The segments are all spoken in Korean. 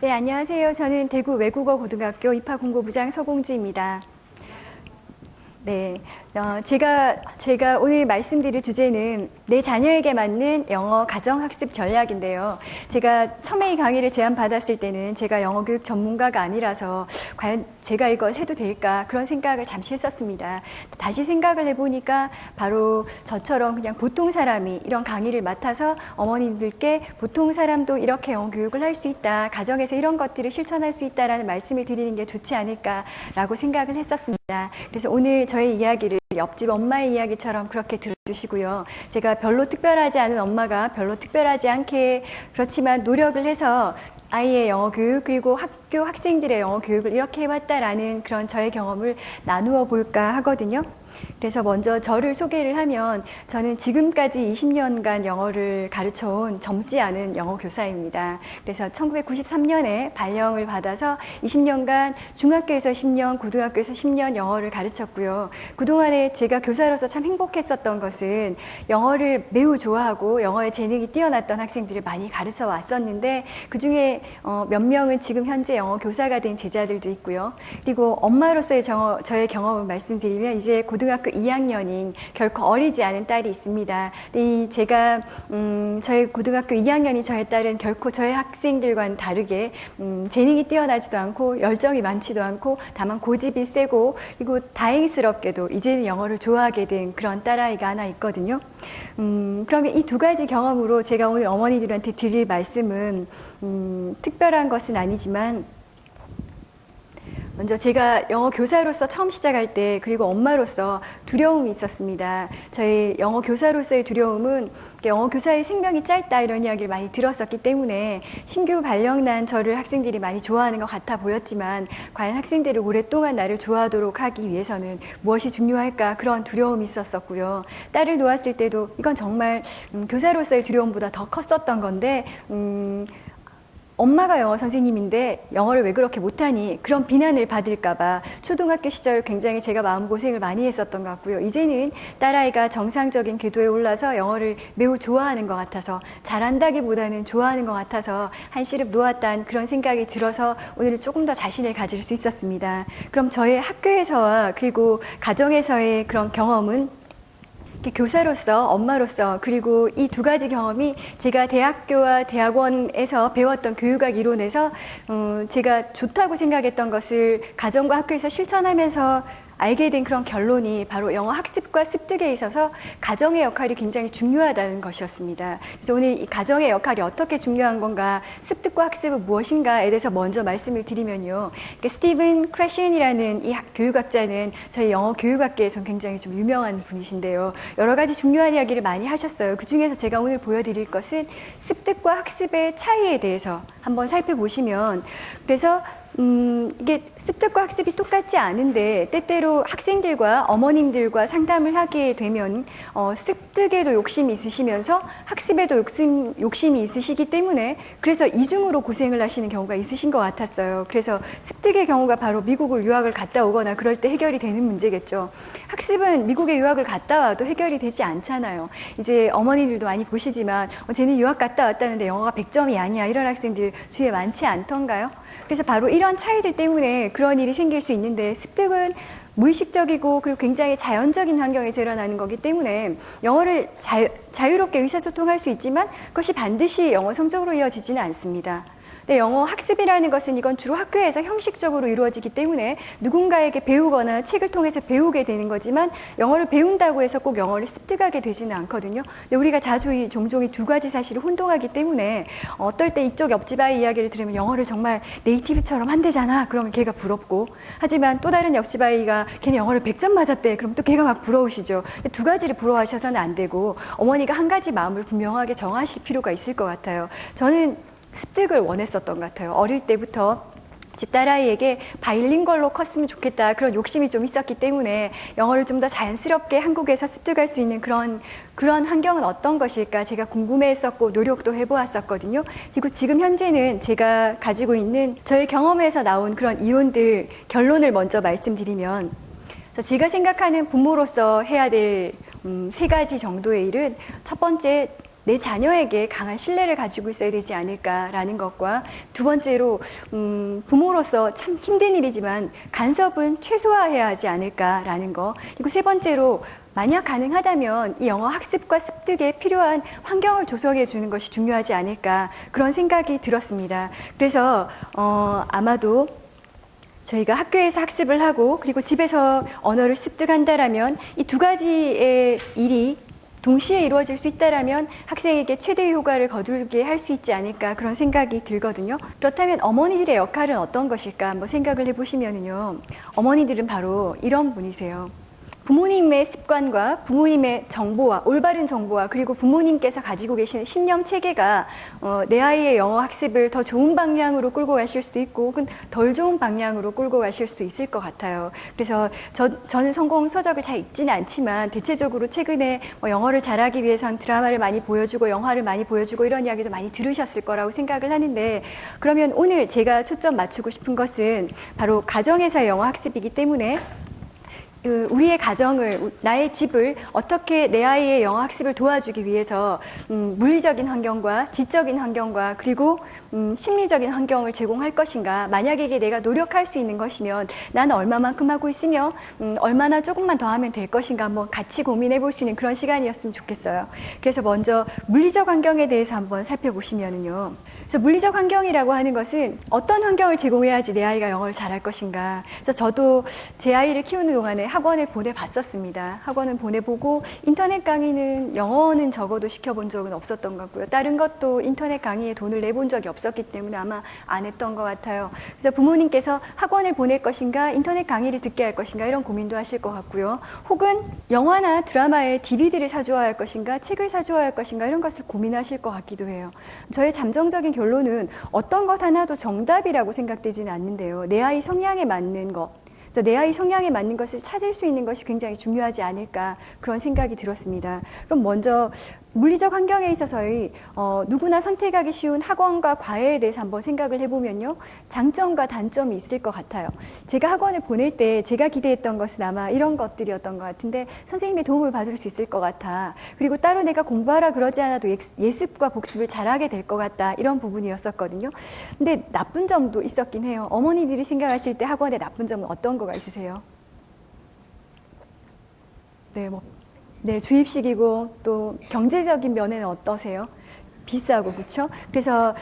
네, 안녕하세요. 저는 대구 외국어고등학교 입학공고부장 서공주입니다. 네, 제가 오늘 말씀드릴 주제는 내 자녀에게 맞는 영어 가정학습 전략인데요. 제가 처음에 이 강의를 제안받았을 때는 제가 영어 교육 전문가가 아니라서 과연 제가 이걸 해도 될까 그런 생각을 잠시 했었습니다. 다시 생각을 해보니까 바로 저처럼 그냥 보통 사람이 이런 강의를 맡아서 어머님들께 보통 사람도 이렇게 영어 교육을 할 수 있다, 가정에서 이런 것들을 실천할 수 있다라는 말씀을 드리는 게 좋지 않을까라고 생각을 했었습니다. 그래서 오늘 저의 이야기를 옆집 엄마의 이야기처럼 그렇게 들어주시고요. 제가 별로 특별하지 않은 엄마가 별로 특별하지 않게 그렇지만 노력을 해서 아이의 영어 교육 그리고 학교 학생들의 영어 교육을 이렇게 해왔다라는 그런 저의 경험을 나누어 볼까 하거든요. 그래서 먼저 저를 소개를 하면 저는 지금까지 20년간 영어를 가르쳐온 젊지 않은 영어 교사입니다. 그래서 1993년에 발령을 받아서 20년간 중학교에서 10년, 고등학교에서 10년 영어를 가르쳤고요. 그동안에 제가 교사로서 참 행복했었던 것은 영어를 매우 좋아하고 영어에 재능이 뛰어났던 학생들을 많이 가르쳐 왔었는데 그중에 몇 명은 지금 현재 영어 교사가 된 제자들도 있고요. 그리고 엄마로서의 저의 경험을 말씀드리면 이제 고등학교 2학년인 결코 어리지 않은 딸이 있습니다. 제가 저희 고등학교 2학년인 저의 딸은 결코 저희 학생들과는 다르게 재능이 뛰어나지도 않고 열정이 많지도 않고 다만 고집이 세고 그리고 다행스럽게도 이제는 영어를 좋아하게 된 그런 딸아이가 하나 있거든요. 그러면 이 두 가지 경험으로 제가 오늘 어머니들한테 드릴 말씀은 특별한 것은 아니지만 먼저 제가 영어 교사로서 처음 시작할 때 그리고 엄마로서 두려움이 있었습니다. 저희 영어 교사로서의 두려움은 영어 교사의 생명이 짧다 이런 이야기를 많이 들었었기 때문에 신규 발령난 저를 학생들이 많이 좋아하는 것 같아 보였지만 과연 학생들을 오랫동안 나를 좋아하도록 하기 위해서는 무엇이 중요할까 그런 두려움이 있었었고요. 딸을 놓았을 때도 이건 정말 교사로서의 두려움보다 더 컸었던 건데 엄마가 영어 선생님인데 영어를 왜 그렇게 못하니 그런 비난을 받을까봐 초등학교 시절 굉장히 제가 마음고생을 많이 했었던 것 같고요. 이제는 딸아이가 정상적인 궤도에 올라서 영어를 매우 좋아하는 것 같아서 잘한다기보다는 좋아하는 것 같아서 한시름 놓았다는 그런 생각이 들어서 오늘은 조금 더 자신을 가질 수 있었습니다. 그럼 저의 학교에서와 그리고 가정에서의 그런 경험은 교사로서, 엄마로서 그리고 이 두 가지 경험이 제가 대학교와 대학원에서 배웠던 교육학 이론에서 제가 좋다고 생각했던 것을 가정과 학교에서 실천하면서 알게 된 그런 결론이 바로 영어 학습과 습득에 있어서 가정의 역할이 굉장히 중요하다는 것이었습니다. 그래서 오늘 이 가정의 역할이 어떻게 중요한 건가, 습득과 학습은 무엇인가에 대해서 먼저 말씀을 드리면요. 스티븐 크래션이라는 이 교육학자는 저희 영어 교육학계에선 굉장히 좀 유명한 분이신데요. 여러 가지 중요한 이야기를 많이 하셨어요. 그 중에서 제가 오늘 보여드릴 것은 습득과 학습의 차이에 대해서 한번 살펴보시면 그래서 이게 습득과 학습이 똑같지 않은데 때때로 학생들과 어머님들과 상담을 하게 되면 습득에도 욕심이 있으시면서 학습에도 욕심이 있으시기 때문에 그래서 이중으로 고생을 하시는 경우가 있으신 것 같았어요. 그래서 습득의 경우가 바로 미국을 유학을 갔다 오거나 그럴 때 해결이 되는 문제겠죠. 학습은 미국에 유학을 갔다 와도 해결이 되지 않잖아요. 이제 어머니들도 많이 보시지만 쟤는 유학 갔다 왔다는데 영어가 100점이 아니야 이런 학생들 주위에 많지 않던가요? 그래서 바로 이런 차이들 때문에 그런 일이 생길 수 있는데 습득은 무의식적이고 그리고 굉장히 자연적인 환경에서 일어나는 거기 때문에 영어를 자유롭게 의사소통할 수 있지만 그것이 반드시 영어 성적으로 이어지지는 않습니다. 근데 영어 학습이라는 것은 이건 주로 학교에서 형식적으로 이루어지기 때문에 누군가에게 배우거나 책을 통해서 배우게 되는 거지만 영어를 배운다고 해서 꼭 영어를 습득하게 되지는 않거든요. 근데 우리가 종종 이 두 가지 사실을 혼동하기 때문에 어떨 때 이쪽 옆집 아이 이야기를 들으면 영어를 정말 네이티브처럼 한대잖아. 그러면 걔가 부럽고 하지만 또 다른 옆집 아이가 걔는 영어를 100점 맞았대. 그럼 또 걔가 막 부러우시죠. 두 가지를 부러워하셔서는 안 되고 어머니가 한 가지 마음을 분명하게 정하실 필요가 있을 것 같아요. 저는 습득을 원했었던 것 같아요. 어릴 때부터 제 딸아이에게 바일링걸로 컸으면 좋겠다 그런 욕심이 좀 있었기 때문에 영어를 좀 더 자연스럽게 한국에서 습득할 수 있는 그런 환경은 어떤 것일까 제가 궁금해했었고 노력도 해보았었거든요. 그리고 지금 현재는 제가 가지고 있는 저의 경험에서 나온 그런 이론들 결론을 먼저 말씀드리면 제가 생각하는 부모로서 해야 될 3가지 정도의 일은 첫 번째 내 자녀에게 강한 신뢰를 가지고 있어야 되지 않을까라는 것과 두 번째로 부모로서 참 힘든 일이지만 간섭은 최소화해야 하지 않을까라는 거. 그리고 세 번째로 만약 가능하다면 이 영어 학습과 습득에 필요한 환경을 조성해 주는 것이 중요하지 않을까 그런 생각이 들었습니다. 그래서 아마도 저희가 학교에서 학습을 하고 그리고 집에서 언어를 습득한다라면 이 두 가지의 일이 동시에 이루어질 수 있다라면 학생에게 최대의 효과를 거두게 할 수 있지 않을까 그런 생각이 들거든요. 그렇다면 어머니들의 역할은 어떤 것일까 한번 생각을 해보시면은요. 어머니들은 바로 이런 분이세요. 부모님의 습관과 부모님의 정보와 올바른 정보와 그리고 부모님께서 가지고 계시는 신념 체계가 내 아이의 영어 학습을 더 좋은 방향으로 끌고 가실 수도 있고 혹은 덜 좋은 방향으로 끌고 가실 수도 있을 것 같아요. 그래서 저는 성공 서적을 잘 읽지는 않지만 대체적으로 최근에 영어를 잘하기 위해선 드라마를 많이 보여주고 영화를 많이 보여주고 이런 이야기도 많이 들으셨을 거라고 생각을 하는데 그러면 오늘 제가 초점 맞추고 싶은 것은 바로 가정에서의 영어 학습이기 때문에 우리의 가정을, 나의 집을 어떻게 내 아이의 영어 학습을 도와주기 위해서 물리적인 환경과 지적인 환경과 그리고 심리적인 환경을 제공할 것인가. 만약에 이게 내가 노력할 수 있는 것이면 나는 얼마만큼 하고 있으며 얼마나 조금만 더 하면 될 것인가 한번 같이 고민해 볼 수 있는 그런 시간이었으면 좋겠어요. 그래서 먼저 물리적 환경에 대해서 한번 살펴보시면은요. 그래서 물리적 환경이라고 하는 것은 어떤 환경을 제공해야지 내 아이가 영어를 잘할 것인가. 그래서 저도 제 아이를 키우는 동안에 학원을 보내봤었습니다. 학원은 보내보고 인터넷 강의는 영어는 적어도 시켜본 적은 없었던 것 같고요. 다른 것도 인터넷 강의에 돈을 내본 적이 없었기 때문에 아마 안 했던 것 같아요. 그래서 부모님께서 학원을 보낼 것인가 인터넷 강의를 듣게 할 것인가 이런 고민도 하실 것 같고요. 혹은 영화나 드라마에 DVD를 사주어야 할 것인가 책을 사주어야 할 것인가 이런 것을 고민하실 것 같기도 해요. 저의 잠정적인 결론은 어떤 것 하나도 정답이라고 생각되지는 않는데요. 내 아이 성향에 맞는 것, 그래서 내 아이 성향에 맞는 것을 찾을 수 있는 것이 굉장히 중요하지 않을까 그런 생각이 들었습니다. 그럼 먼저 물리적 환경에 있어서의 누구나 선택하기 쉬운 학원과 과외에 대해서 한번 생각을 해보면요. 장점과 단점이 있을 것 같아요. 제가 학원을 보낼 때 제가 기대했던 것은 아마 이런 것들이었던 것 같은데 선생님의 도움을 받을 수 있을 것 같아. 그리고 따로 내가 공부하라 그러지 않아도 예습과 복습을 잘하게 될 것 같다. 이런 부분이었었거든요. 근데 나쁜 점도 있었긴 해요. 어머니들이 생각하실 때 학원의 나쁜 점은 어떤 거가 있으세요? 네, 주입식이고 또 경제적인 면에는 어떠세요? 비싸고 그렇죠? 그래서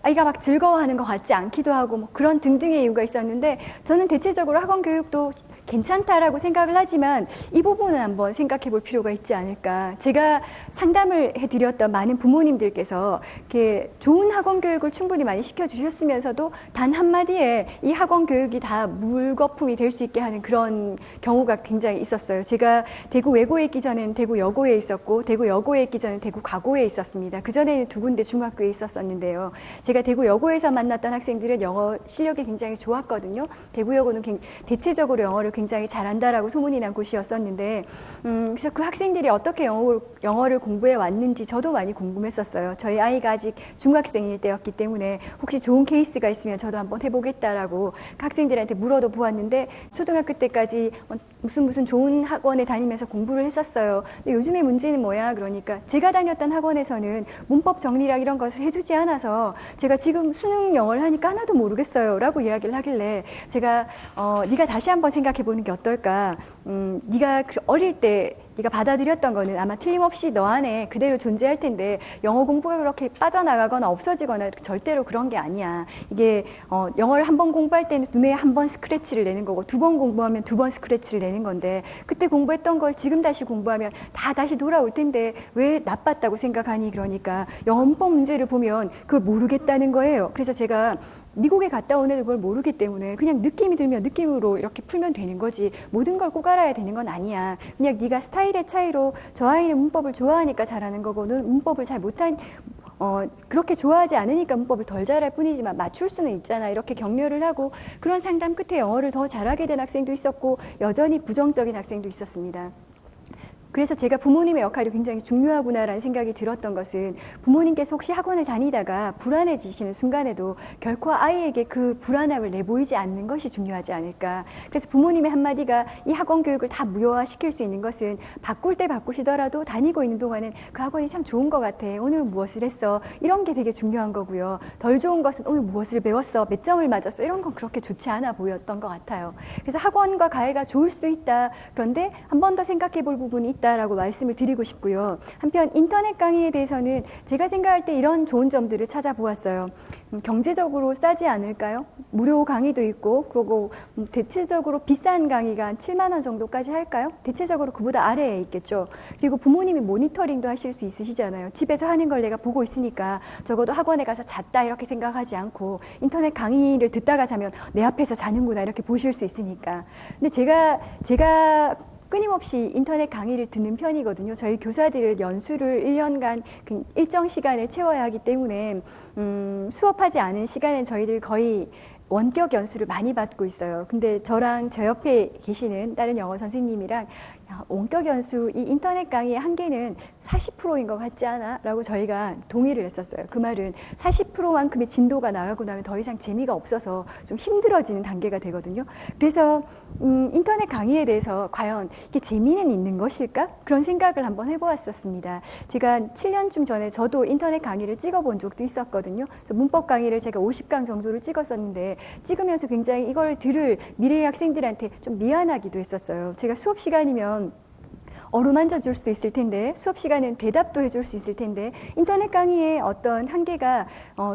아이가 막 즐거워하는 것 같지 않기도 하고 뭐 그런 등등의 이유가 있었는데 저는 대체적으로 학원 교육도 괜찮다라고 생각을 하지만 이 부분은 한번 생각해 볼 필요가 있지 않을까. 제가 상담을 해드렸던 많은 부모님들께서 이렇게 좋은 학원 교육을 충분히 많이 시켜주셨으면서도 단 한마디에 이 학원 교육이 다 물거품이 될 수 있게 하는 그런 경우가 굉장히 있었어요. 제가 대구 외고에 있기 전에는 대구 여고에 있었고 대구 여고에 있기 전에는 대구 과고에 있었습니다. 그전에는 두 군데 중학교에 있었었는데요. 제가 대구 여고에서 만났던 학생들은 영어 실력이 굉장히 좋았거든요. 대구 여고는 대체적으로 영어를 굉장히 잘한다라고 소문이 난 곳이었었는데 그래서 그 학생들이 어떻게 영어를 공부해 왔는지 저도 많이 궁금했었어요. 저희 아이가 아직 중학생일 때였기 때문에 혹시 좋은 케이스가 있으면 저도 한번 해보겠다라고 그 학생들한테 물어도 보았는데 초등학교 때까지 무슨 좋은 학원에 다니면서 공부를 했었어요. 근데 요즘의 문제는 뭐야? 그러니까 제가 다녔던 학원에서는 문법 정리랑 이런 것을 해주지 않아서 제가 지금 수능 영어를 하니까 하나도 모르겠어요 라고 이야기를 하길래 제가 네가 다시 한번 생각해 보는 게 어떨까. 네가 어릴 때 네가 받아들였던 거는 아마 틀림없이 너 안에 그대로 존재할 텐데 영어 공부가 그렇게 빠져나가거나 없어지거나 절대로 그런 게 아니야. 이게 영어를 한 번 공부할 때는 눈에 한 번 스크래치를 내는 거고 두 번 공부하면 두 번 스크래치를 내는 건데 그때 공부했던 걸 지금 다시 공부하면 다 다시 돌아올 텐데 왜 나빴다고 생각하니? 그러니까 영어 문법 문제를 보면 그걸 모르겠다는 거예요. 그래서 제가 미국에 갔다 온 애도 그걸 모르기 때문에 그냥 느낌이 들면 느낌으로 이렇게 풀면 되는 거지 모든 걸 꼭 알아야 되는 건 아니야. 그냥 네가 스타일의 차이로 저 아이는 문법을 좋아하니까 잘하는 거고는 문법을 잘 못한 그렇게 좋아하지 않으니까 문법을 덜 잘할 뿐이지만 맞출 수는 있잖아. 이렇게 격려를 하고 그런 상담 끝에 영어를 더 잘하게 된 학생도 있었고 여전히 부정적인 학생도 있었습니다. 그래서 제가 부모님의 역할이 굉장히 중요하구나라는 생각이 들었던 것은 부모님께서 혹시 학원을 다니다가 불안해지시는 순간에도 결코 아이에게 그 불안함을 내보이지 않는 것이 중요하지 않을까. 그래서 부모님의 한마디가 이 학원 교육을 다 무효화시킬 수 있는 것은 바꿀 때 바꾸시더라도 다니고 있는 동안은 그 학원이 참 좋은 것 같아. 오늘 무엇을 했어. 이런 게 되게 중요한 거고요. 덜 좋은 것은 오늘 무엇을 배웠어. 몇 점을 맞았어. 이런 건 그렇게 좋지 않아 보였던 것 같아요. 그래서 학원과 가해가 좋을 수도 있다. 그런데 한 번 더 생각해 볼 부분이 있다라고 말씀을 드리고 싶고요. 한편 인터넷 강의에 대해서는 제가 생각할 때 이런 좋은 점들을 찾아보았어요. 경제적으로 싸지 않을까요? 무료 강의도 있고 그리고 대체적으로 비싼 강의가 한 7만 원 정도까지 할까요? 대체적으로 그보다 아래에 있겠죠. 그리고 부모님이 모니터링도 하실 수 있으시잖아요. 집에서 하는 걸 내가 보고 있으니까 적어도 학원에 가서 잤다 이렇게 생각하지 않고 인터넷 강의를 듣다가 자면 내 앞에서 자는구나 이렇게 보실 수 있으니까. 근데 제가 끊임없이 인터넷 강의를 듣는 편이거든요. 저희 교사들은 연수를 1년간 일정 시간을 채워야 하기 때문에 수업하지 않은 시간엔 저희들 거의 원격 연수를 많이 받고 있어요. 근데 저랑 저 옆에 계시는 다른 영어 선생님이랑 원격 연수 이 인터넷 강의의 한계는 40%인 것 같지 않아? 라고 저희가 동의를 했었어요. 그 말은 40%만큼의 진도가 나가고 나면 더 이상 재미가 없어서 좀 힘들어지는 단계가 되거든요. 그래서 인터넷 강의에 대해서 과연 이게 재미는 있는 것일까? 그런 생각을 한번 해보았었습니다. 제가 7년쯤 전에 저도 인터넷 강의를 찍어본 적도 있었거든요. 그래서 문법 강의를 제가 50강 정도를 찍었었는데 찍으면서 굉장히 이걸 들을 미래의 학생들한테 좀 미안하기도 했었어요. 제가 수업 시간이면 어루만져 줄 수도 있을 텐데 수업 시간은 대답도 해줄 수 있을 텐데 인터넷 강의의 어떤 한계가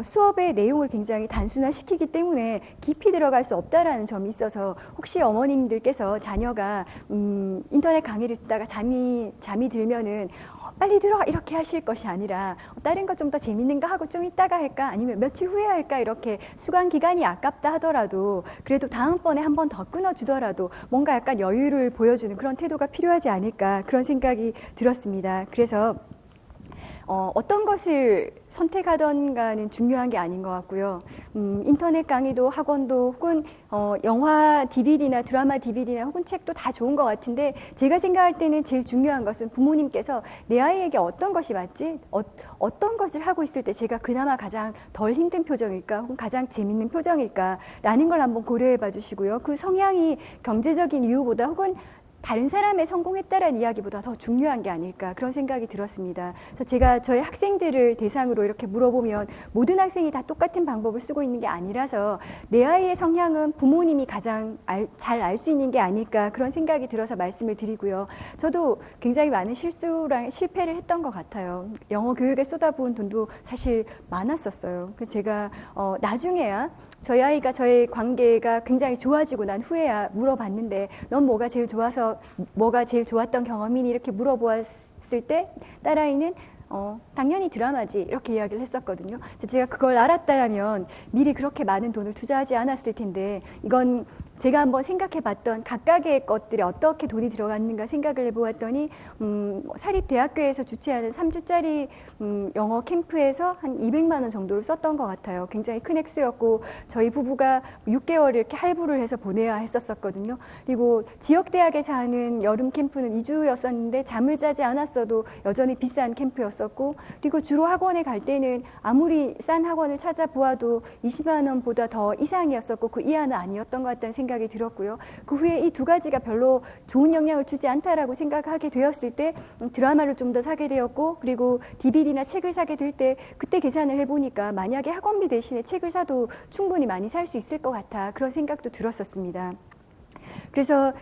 수업의 내용을 굉장히 단순화시키기 때문에 깊이 들어갈 수 없다라는 점이 있어서 혹시 어머님들께서 자녀가 인터넷 강의를 듣다가 잠이 들면은 빨리 들어가 이렇게 하실 것이 아니라 다른 거 좀 더 재밌는 거 하고 좀 이따가 할까 아니면 며칠 후에 할까 이렇게 수강 기간이 아깝다 하더라도 그래도 다음번에 한 번 더 끊어주더라도 뭔가 약간 여유를 보여주는 그런 태도가 필요하지 않을까 그런 생각이 들었습니다. 그래서 어떤 것을 선택하던가는 중요한 게 아닌 것 같고요. 인터넷 강의도 학원도 혹은 영화 DVD나 드라마 DVD나 혹은 책도 다 좋은 것 같은데 제가 생각할 때는 제일 중요한 것은 부모님께서 내 아이에게 어떤 것이 맞지? 어떤 것을 하고 있을 때 제가 그나마 가장 덜 힘든 표정일까? 혹은 가장 재밌는 표정일까? 라는 걸 한번 고려해 봐 주시고요. 그 성향이 경제적인 이유보다 혹은 다른 사람의 성공했다라는 이야기보다 더 중요한 게 아닐까 그런 생각이 들었습니다. 그래서 제가 저희 학생들을 대상으로 이렇게 물어보면 모든 학생이 다 똑같은 방법을 쓰고 있는 게 아니라서 내 아이의 성향은 부모님이 가장 잘 알 수 있는 게 아닐까 그런 생각이 들어서 말씀을 드리고요. 저도 굉장히 많은 실수랑 실패를 했던 것 같아요. 영어 교육에 쏟아부은 돈도 사실 많았었어요. 그래서 제가 나중에야 저희 아이가 저의 관계가 굉장히 좋아지고 난 후에야 물어봤는데 넌 뭐가 제일 좋아서 뭐가 제일 좋았던 경험이니 이렇게 물어보았을 때 딸아이는 당연히 드라마지 이렇게 이야기를 했었거든요. 제가 그걸 알았다면 미리 그렇게 많은 돈을 투자하지 않았을 텐데 이건 제가 한번 생각해봤던 각각의 것들이 어떻게 돈이 들어갔는가 생각을 해보았더니 사립대학교에서 주최하는 3주짜리 영어 캠프에서 한 200만 원 정도를 썼던 것 같아요. 굉장히 큰 액수였고 저희 부부가 6개월 이렇게 할부를 해서 보내야 했었거든요. 그리고 지역대학에서 하는 여름 캠프는 2주였었는데 잠을 자지 않았어도 여전히 비싼 캠프였었고 그리고 주로 학원에 갈 때는 아무리 싼 학원을 찾아보아도 20만 원보다 더 이상이었었고 그 이하는 아니었던 것 같다는 생각이 들었고요. 그 후에 이 두 가지가 별로 좋은 영향을 주지 않다라고 생각하게 되었을 때 드라마를 좀 더 사게 되었고 그리고 DVD나 책을 사게 될 때 그때 계산을 해보니까 만약에 학원비 대신에 책을 사도 충분히 많이 살 수 있을 것 같아 그런 생각도 들었었습니다. 그래서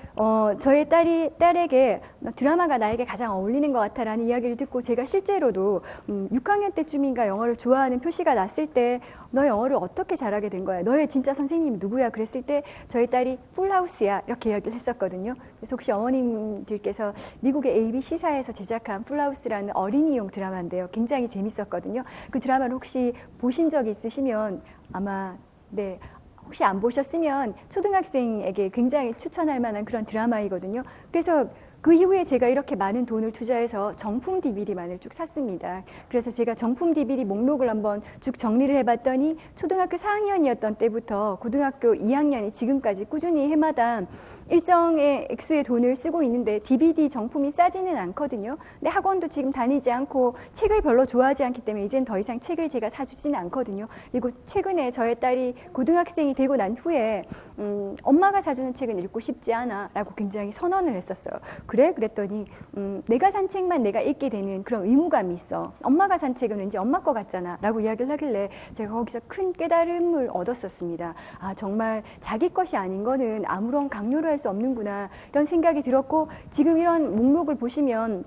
저의 딸에게 드라마가 나에게 가장 어울리는 것 같아라는 이야기를 듣고 제가 실제로도 6학년 때쯤인가 영어를 좋아하는 표시가 났을 때 너 영어를 어떻게 잘하게 된 거야? 너의 진짜 선생님이 누구야? 그랬을 때 저희 딸이 풀하우스야 이렇게 이야기를 했었거든요. 그래서 혹시 어머님들께서 미국의 ABC사에서 제작한 풀하우스라는 어린이용 드라마인데요. 굉장히 재밌었거든요. 그 드라마를 혹시 보신 적 있으시면 아마 네. 혹시 안 보셨으면 초등학생에게 굉장히 추천할 만한 그런 드라마이거든요. 그래서 그 이후에 제가 이렇게 많은 돈을 투자해서 정품 DVD만을 쭉 샀습니다. 그래서 제가 정품 DVD 목록을 한번 쭉 정리를 해봤더니 초등학교 4학년이었던 때부터 고등학교 2학년이 지금까지 꾸준히 해마다 일정의 액수의 돈을 쓰고 있는데 DVD 정품이 싸지는 않거든요. 근데 학원도 지금 다니지 않고 책을 별로 좋아하지 않기 때문에 이젠 더 이상 책을 제가 사주지는 않거든요. 그리고 최근에 저의 딸이 고등학생이 되고 난 후에 엄마가 사주는 책은 읽고 싶지 않아 라고 굉장히 선언을 했었어요. 그래? 그랬더니 내가 산 책만 내가 읽게 되는 그런 의무감이 있어. 엄마가 산 책은 왠지 엄마 거 같잖아 라고 이야기를 하길래 제가 거기서 큰 깨달음을 얻었었습니다. 아, 정말 자기 것이 아닌 거는 아무런 강요를 할 수 없는구나 이런 생각이 들었고, 지금 이런 목록을 보시면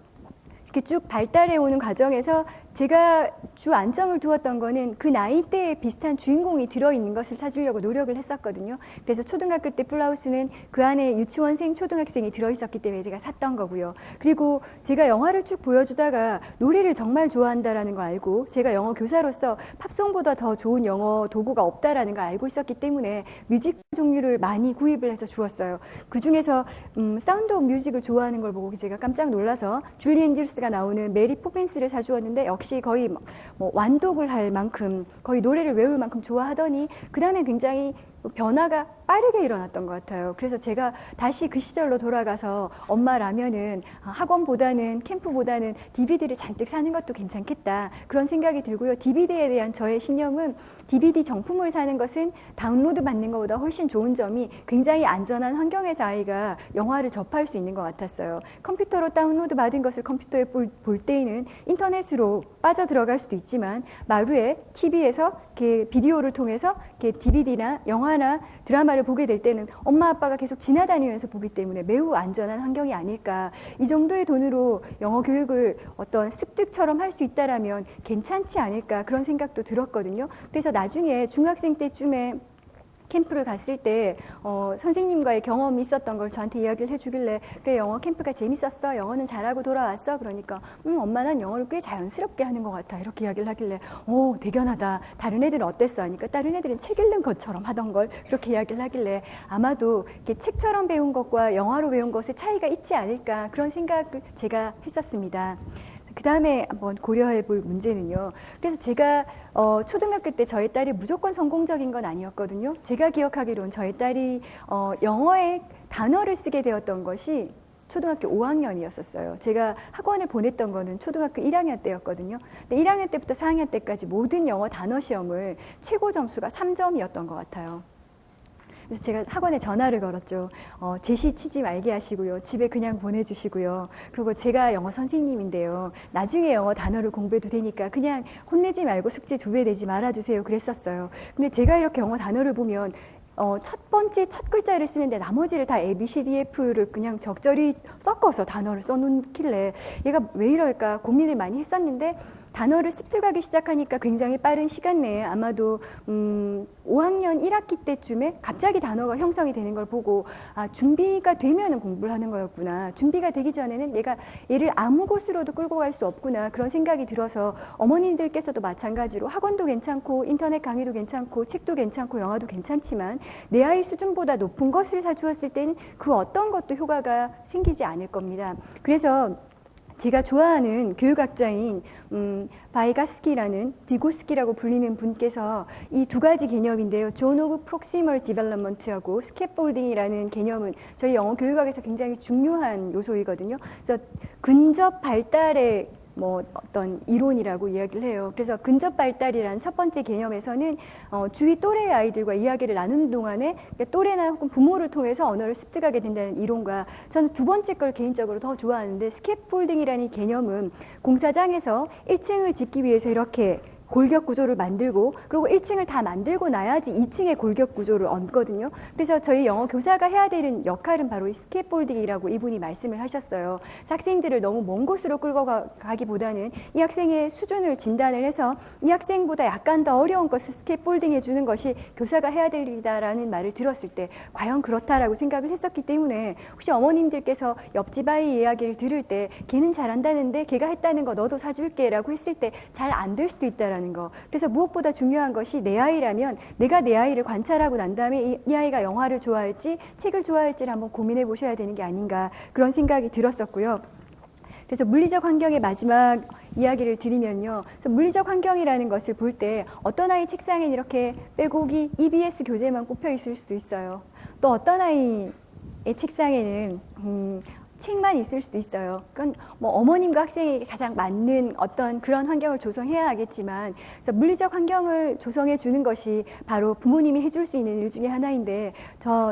이렇게 쭉 발달해 오는 과정에서 제가 주 안점을 두었던 거는 그 나이대에 비슷한 주인공이 들어있는 것을 사주려고 노력을 했었거든요. 그래서 초등학교 때 플라우스는 그 안에 유치원생, 초등학생이 들어있었기 때문에 제가 샀던 거고요. 그리고 제가 영화를 쭉 보여주다가 노래를 정말 좋아한다라는 걸 알고, 제가 영어 교사로서 팝송보다 더 좋은 영어 도구가 없다라는 걸 알고 있었기 때문에 뮤직 종류를 많이 구입을 해서 주었어요. 그 중에서 사운드 오브 뮤직을 좋아하는 걸 보고 제가 깜짝 놀라서 줄리 앤드루스가 나오는 메리 포핀스를 사주었는데, 역시 거의 뭐 완독을 할 만큼, 거의 노래를 외울 만큼 좋아하더니 그 다음에 굉장히 변화가 빠르게 일어났던 것 같아요. 그래서 제가 다시 그 시절로 돌아가서 엄마라면은 학원보다는, 캠프보다는 DVD를 잔뜩 사는 것도 괜찮겠다 그런 생각이 들고요. DVD에 대한 저의 신념은, DVD 정품을 사는 것은 다운로드 받는 것보다 훨씬 좋은 점이 굉장히 안전한 환경에서 아이가 영화를 접할 수 있는 것 같았어요. 컴퓨터로 다운로드 받은 것을 컴퓨터에 볼 때에는 인터넷으로 빠져 들어갈 수도 있지만, 마루에 TV에서 비디오를 통해서 DVD나 영화나 드라마를 보게 될 때는 엄마 아빠가 계속 지나다니면서 보기 때문에 매우 안전한 환경이 아닐까. 이 정도의 돈으로 영어 교육을 어떤 습득처럼 할 수 있다라면 괜찮지 않을까, 그런 생각도 들었거든요. 그래서 나중에 중학생 때쯤에 캠프를 갔을 때 선생님과의 경험이 있었던 걸 저한테 이야기를 해주길래, 그래, 영어 캠프가 재밌었어, 영어는 잘하고 돌아왔어, 그러니까 엄마 난 영어를 꽤 자연스럽게 하는 것 같아 이렇게 이야기를 하길래, 오, 대견하다, 다른 애들은 어땠어 하니까 다른 애들은 책 읽는 것처럼 하던 걸 그렇게 이야기를 하길래, 아마도 이렇게 책처럼 배운 것과 영화로 배운 것의 차이가 있지 않을까, 그런 생각을 제가 했었습니다. 그 다음에 한번 고려해 볼 문제는요. 그래서 제가 초등학교 때 저희 딸이 무조건 성공적인 건 아니었거든요. 제가 기억하기로는 저희 딸이 영어의 단어를 쓰게 되었던 것이 초등학교 5학년이었었어요. 제가 학원을 보냈던 거는 초등학교 1학년 때였거든요. 근데 1학년 때부터 4학년 때까지 모든 영어 단어 시험을 최고 점수가 3점이었던 것 같아요. 그래서 제가 학원에 전화를 걸었죠. 제시 치지 말게 하시고요. 집에 그냥 보내주시고요. 그리고 제가 영어 선생님인데요. 나중에 영어 단어를 공부해도 되니까 그냥 혼내지 말고 숙제 2배 내지 말아주세요. 그랬었어요. 근데 제가 이렇게 영어 단어를 보면 첫 번째 첫 글자를 쓰는데 나머지를 다 A, B, C, D, F를 그냥 적절히 섞어서 단어를 써놓길래 얘가 왜 이럴까 고민을 많이 했었는데, 단어를 습득하기 시작하니까 굉장히 빠른 시간 내에, 아마도 5학년 1학기 때쯤에 갑자기 단어가 형성이 되는 걸 보고, 아, 준비가 되면은 공부를 하는 거였구나, 준비가 되기 전에는 내가 얘를 아무 곳으로도 끌고 갈 수 없구나, 그런 생각이 들어서 어머님들께서도 마찬가지로 학원도 괜찮고 인터넷 강의도 괜찮고 책도 괜찮고 영화도 괜찮지만 내 아이 수준보다 높은 것을 사주었을 때는 그 어떤 것도 효과가 생기지 않을 겁니다. 그래서 제가 좋아하는 교육학자인 바이가스키라는, 비고스키라고 불리는 분께서 이 두 가지 개념인데요. 존 오브 프록시멀 디벨롭먼트하고 스캐폴딩이라는 개념은 저희 영어 교육학에서 굉장히 중요한 요소이거든요. 그래서 근접 발달의 어떤 이론이라고 이야기를 해요. 그래서 근접 발달이라는 첫 번째 개념에서는 주위 또래의 아이들과 이야기를 나누는 동안에 또래나 혹은 부모를 통해서 언어를 습득하게 된다는 이론과, 저는 두 번째 걸 개인적으로 더 좋아하는데, 스캐폴딩이라는 개념은 공사장에서 1층을 짓기 위해서 이렇게 골격 구조를 만들고, 그리고 1층을 다 만들고 나야지 2층의 골격 구조를 얹거든요. 그래서 저희 영어 교사가 해야 되는 역할은 바로 이 스캐폴딩이라고 이분이 말씀을 하셨어요. 학생들을 너무 먼 곳으로 끌고 가기보다는 이 학생의 수준을 진단을 해서 이 학생보다 약간 더 어려운 것을 스캐폴딩해 주는 것이 교사가 해야 될 일이다라는 말을 들었을 때 과연 그렇다라고 생각을 했었기 때문에, 혹시 어머님들께서 옆집 아이 이야기를 들을 때 걔는 잘한다는데 걔가 했다는 거 너도 사줄게 라고 했을 때 잘 안 될 수도 있다라는 거. 그래서 무엇보다 중요한 것이, 내 아이라면 내가 내 아이를 관찰하고 난 다음에 이 아이가 영화를 좋아할지 책을 좋아할지를 한번 고민해 보셔야 되는 게 아닌가, 그런 생각이 들었었고요. 그래서 물리적 환경의 마지막 이야기를 드리면요. 그래서 물리적 환경이라는 것을 볼 때 어떤 아이 책상엔 이렇게 빼곡히 EBS 교재만 꼽혀 있을 수도 있어요. 또 어떤 아이 책상에는 책만 있을 수도 있어요. 그건 뭐 어머님과 학생에게 가장 맞는 어떤 그런 환경을 조성해야 하겠지만, 그래서 물리적 환경을 조성해 주는 것이 바로 부모님이 해줄 수 있는 일 중에 하나인데,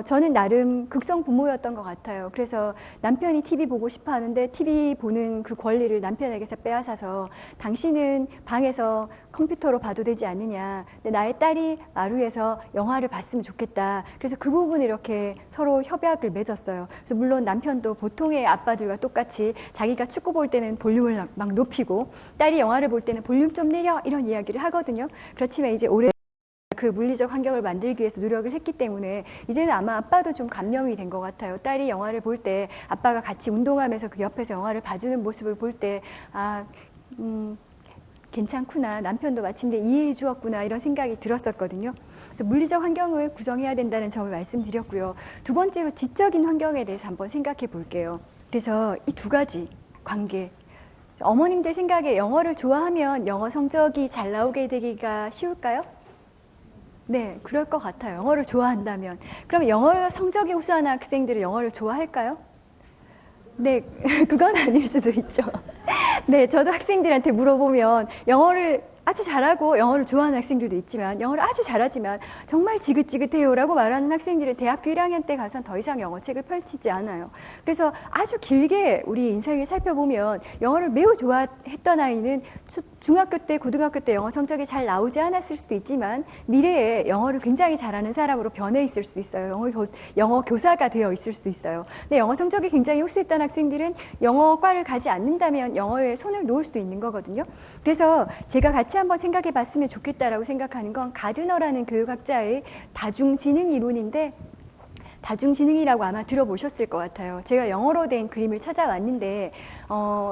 저는 나름 극성 부모였던 것 같아요. 그래서 남편이 TV 보고 싶어 하는데 TV 보는 그 권리를 남편에게서 빼앗아서, 당신은 방에서 컴퓨터로 봐도 되지 않느냐, 근데 나의 딸이 마루에서 영화를 봤으면 좋겠다. 그래서 그 부분을 이렇게 서로 협약을 맺었어요. 그래서 물론 남편도 보통의 아빠들과 똑같이 자기가 축구 볼 때는 볼륨을 막 높이고 딸이 영화를 볼 때는 볼륨 좀 내려, 이런 이야기를 하거든요. 그렇지만 이제 올해 그 물리적 환경을 만들기 위해서 노력을 했기 때문에 이제는 아마 아빠도 좀 감명이 된 것 같아요. 딸이 영화를 볼 때 아빠가 같이 운동하면서 그 옆에서 영화를 봐주는 모습을 볼 때, 괜찮구나, 남편도 마침내 이해해 주었구나, 이런 생각이 들었었거든요. 그래서 물리적 환경을 구성해야 된다는 점을 말씀드렸고요. 두 번째로 지적인 환경에 대해서 한번 생각해 볼게요. 그래서 이 두 가지 관계, 어머님들 생각에 영어를 좋아하면 영어 성적이 잘 나오게 되기가 쉬울까요? 네, 그럴 것 같아요. 영어를 좋아한다면. 그럼 영어 성적이 우수한 학생들은 영어를 좋아할까요? 네, 그건 아닐 수도 있죠. 네, 저도 학생들한테 물어보면 영어를 아주 잘하고 영어를 좋아하는 학생들도 있지만, 영어를 아주 잘하지만 정말 지긋지긋해요 라고 말하는 학생들은 대학교 1학년 때 가서는 더 이상 영어책을 펼치지 않아요. 그래서 아주 길게 우리 인생을 살펴보면 영어를 매우 좋아했던 아이는 중학교 때, 고등학교 때 영어 성적이 잘 나오지 않았을 수도 있지만 미래에 영어를 굉장히 잘하는 사람으로 변해 있을 수도 있어요. 영어 교사가 되어 있을 수도 있어요. 근데 영어 성적이 굉장히 흡수했던 학생들은 영어과를 가지 않는다면 영어에 손을 놓을 수도 있는 거거든요. 그래서 제가 같이 한번 생각해 봤으면 좋겠다라고 생각하는 건 가드너라는 교육학자의 다중지능 이론인데, 다중지능이라고 아마 들어보셨을 것 같아요. 제가 영어로 된 그림을 찾아왔는데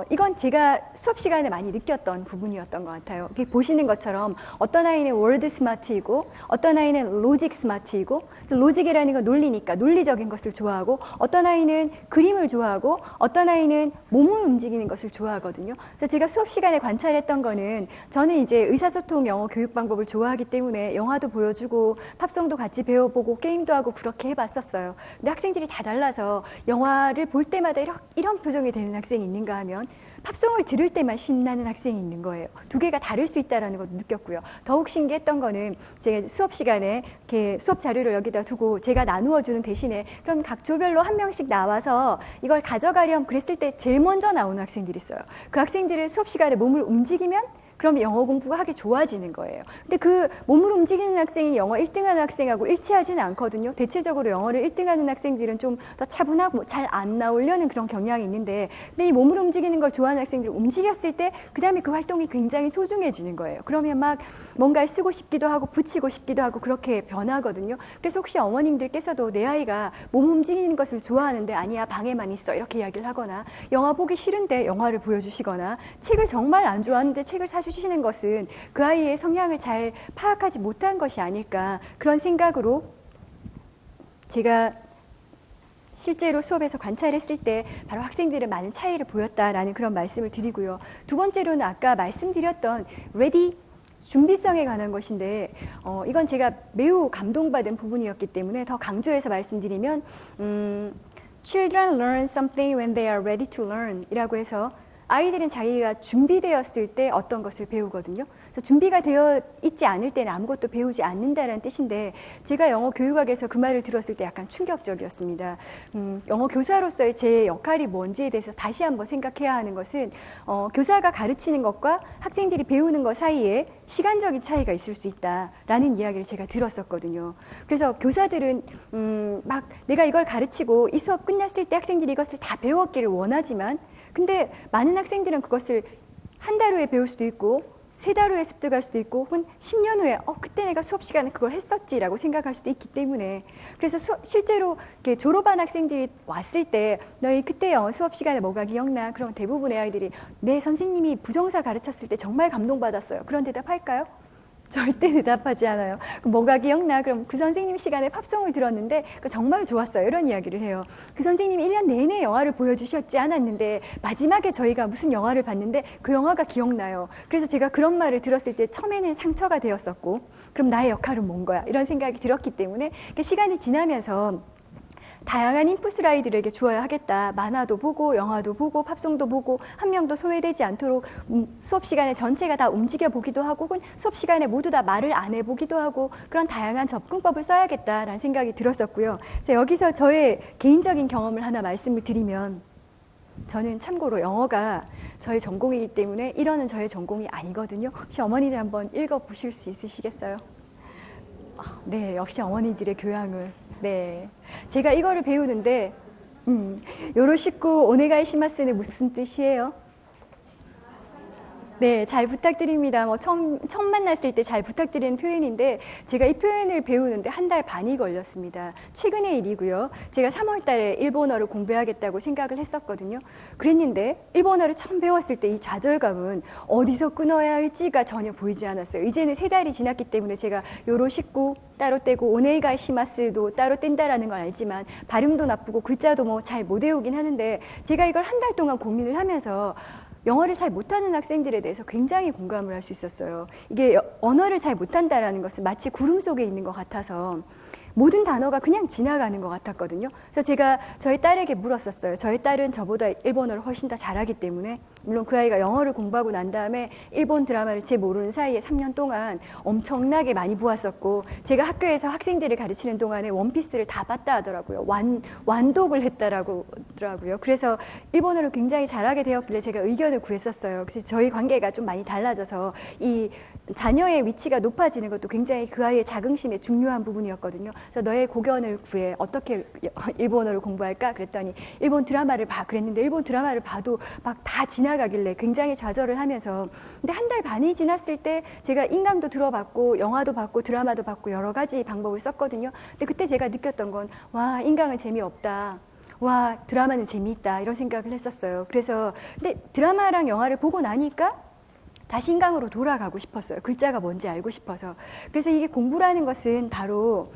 이건 제가 수업 시간에 많이 느꼈던 부분이었던 것 같아요. 이렇게 보시는 것처럼 어떤 아이는 월드 스마트이고 어떤 아이는 로직 스마트이고, 로직이라는 건 논리니까 논리적인 것을 좋아하고, 어떤 아이는 그림을 좋아하고 어떤 아이는 몸을 움직이는 것을 좋아하거든요. 그래서 제가 수업 시간에 관찰했던 거는, 저는 이제 의사소통 영어 교육 방법을 좋아하기 때문에 영화도 보여주고 팝송도 같이 배워보고 게임도 하고 그렇게 해봤었어요. 근데 학생들이 다 달라서 영화를 볼 때마다 이런 표정이 되는 학생이 있는가 하면 팝송을 들을 때만 신나는 학생이 있는 거예요. 두 개가 다를 수 있다는 것도 느꼈고요. 더욱 신기했던 거는, 제가 수업 시간에 이렇게 수업 자료를 여기다 두고 제가 나누어 주는 대신에 그럼 각 조별로 한 명씩 나와서 이걸 가져가렴 그랬을 때 제일 먼저 나오는 학생들이 있어요. 그 학생들은 수업 시간에 몸을 움직이면 그럼 영어 공부가 하기 좋아지는 거예요. 근데 그 몸을 움직이는 학생이 영어 1등하는 학생하고 일치하지는 않거든요. 대체적으로 영어를 1등하는 학생들은 좀 더 차분하고 잘 안 나오려는 그런 경향이 있는데, 근데 이 몸을 움직이는 걸 좋아하는 학생들이 움직였을 때 그 다음에 그 활동이 굉장히 소중해지는 거예요. 그러면 막 뭔가를 쓰고 싶기도 하고 붙이고 싶기도 하고 그렇게 변하거든요. 그래서 혹시 어머님들께서도 내 아이가 몸 움직이는 것을 좋아하는데 아니야 방에만 있어 이렇게 이야기를 하거나, 영화 보기 싫은데 영화를 보여주시거나, 책을 정말 안 좋아하는데 책을 사주시는 것은 그 아이의 성향을 잘 파악하지 못한 것이 아닐까, 그런 생각으로 제가 실제로 수업에서 관찰했을 때 바로 학생들은 많은 차이를 보였다라는 그런 말씀을 드리고요. 두 번째로는 아까 말씀드렸던 ready, 준비성에 관한 것인데, 이건 제가 매우 감동받은 부분이었기 때문에 더 강조해서 말씀드리면, Children learn something when they are ready to learn 이라고 해서, 아이들은 자기가 준비되었을 때 어떤 것을 배우거든요. 그래서 준비가 되어 있지 않을 때는 아무것도 배우지 않는다는 뜻인데, 제가 영어 교육학에서 그 말을 들었을 때 약간 충격적이었습니다. 영어 교사로서의 제 역할이 뭔지에 대해서 다시 한번 생각해야 하는 것은, 교사가 가르치는 것과 학생들이 배우는 것 사이에 시간적인 차이가 있을 수 있다라는 이야기를 제가 들었었거든요. 그래서 교사들은 막 내가 이걸 가르치고 이 수업 끝났을 때 학생들이 이것을 다 배웠기를 원하지만, 근데 많은 학생들은 그것을 한 달 후에 배울 수도 있고 3달 후에 습득할 수도 있고, 혹은 10년 후에 그때 내가 수업 시간에 그걸 했었지라고 생각할 수도 있기 때문에, 그래서 실제로 이렇게 졸업한 학생들이 왔을 때 너희 그때 영어 수업 시간에 뭐가 기억나? 그럼 대부분의 아이들이 네 선생님이 부정사 가르쳤을 때 정말 감동받았어요. 그런 대답할까요? 절대 대답하지 않아요. 뭐가 기억나? 그럼 그 선생님 시간에 팝송을 들었는데 정말 좋았어요. 이런 이야기를 해요. 그 선생님이 1년 내내 영화를 보여주셨지 않았는데 마지막에 저희가 무슨 영화를 봤는데 그 영화가 기억나요. 그래서 제가 그런 말을 들었을 때 처음에는 상처가 되었었고, 그럼 나의 역할은 뭔 거야? 이런 생각이 들었기 때문에 시간이 지나면서 다양한 인풋을 아이들에게 주어야 하겠다. 만화도 보고 영화도 보고 팝송도 보고 한 명도 소외되지 않도록 수업 시간에 전체가 다 움직여 보기도 하고 혹은 수업 시간에 모두 다 말을 안 해보기도 하고 그런 다양한 접근법을 써야겠다라는 생각이 들었었고요. 그래서 여기서 저의 개인적인 경험을 하나 말씀을 드리면 저는 참고로 영어가 저의 전공이기 때문에 1어는 저의 전공이 아니거든요. 혹시 어머니들 한번 읽어보실 수 있으시겠어요? 네, 역시 어머니들의 교양을. 네, 제가 이거를 배우는데 요로시쿠 오네가이 시마스는 무슨 뜻이에요? 네, 잘 부탁드립니다. 처음 만났을 때 잘 부탁드리는 표현인데 제가 이 표현을 배우는데 한 달 반이 걸렸습니다. 최근의 일이고요. 제가 3월 달에 일본어를 공부하겠다고 생각을 했었거든요. 그랬는데 일본어를 처음 배웠을 때 이 좌절감은 어디서 끊어야 할지가 전혀 보이지 않았어요. 이제는 3달이 지났기 때문에 제가 요로시쿠 따로 떼고 오네가이 시마스도 따로 뗀다라는 걸 알지만 발음도 나쁘고 글자도 잘 못 외우긴 하는데 제가 이걸 한 달 동안 고민을 하면서 영어를 잘 못하는 학생들에 대해서 굉장히 공감을 할 수 있었어요. 이게 언어를 잘 못한다라는 것은 마치 구름 속에 있는 것 같아서 모든 단어가 그냥 지나가는 것 같았거든요. 그래서 제가 저희 딸에게 물었었어요. 저희 딸은 저보다 일본어를 훨씬 더 잘하기 때문에 물론 그 아이가 영어를 공부하고 난 다음에 일본 드라마를 제 모르는 사이에 3년 동안 엄청나게 많이 보았었고 제가 학교에서 학생들을 가르치는 동안에 원피스를 다 봤다 하더라고요. 완독을 했다라고 하더라고요. 그래서 일본어를 굉장히 잘하게 되었길래 제가 의견을 구했었어요. 그래서 저희 관계가 좀 많이 달라져서 이 자녀의 위치가 높아지는 것도 굉장히 그 아이의 자긍심에 중요한 부분이었거든요. 그래서 너의 고견을 구해. 어떻게 일본어를 공부할까? 그랬더니 일본 드라마를 봐. 그랬는데 일본 드라마를 봐도 막 다 지나가길래 굉장히 좌절을 하면서 근데 한 달 반이 지났을 때 제가 인강도 들어봤고 영화도 봤고 드라마도 봤고 여러 가지 방법을 썼거든요. 근데 그때 제가 느꼈던 건 와, 인강은 재미없다. 와, 드라마는 재미있다. 이런 생각을 했었어요. 그래서 근데 드라마랑 영화를 보고 나니까 다시 인강으로 돌아가고 싶었어요. 글자가 뭔지 알고 싶어서. 그래서 이게 공부라는 것은 바로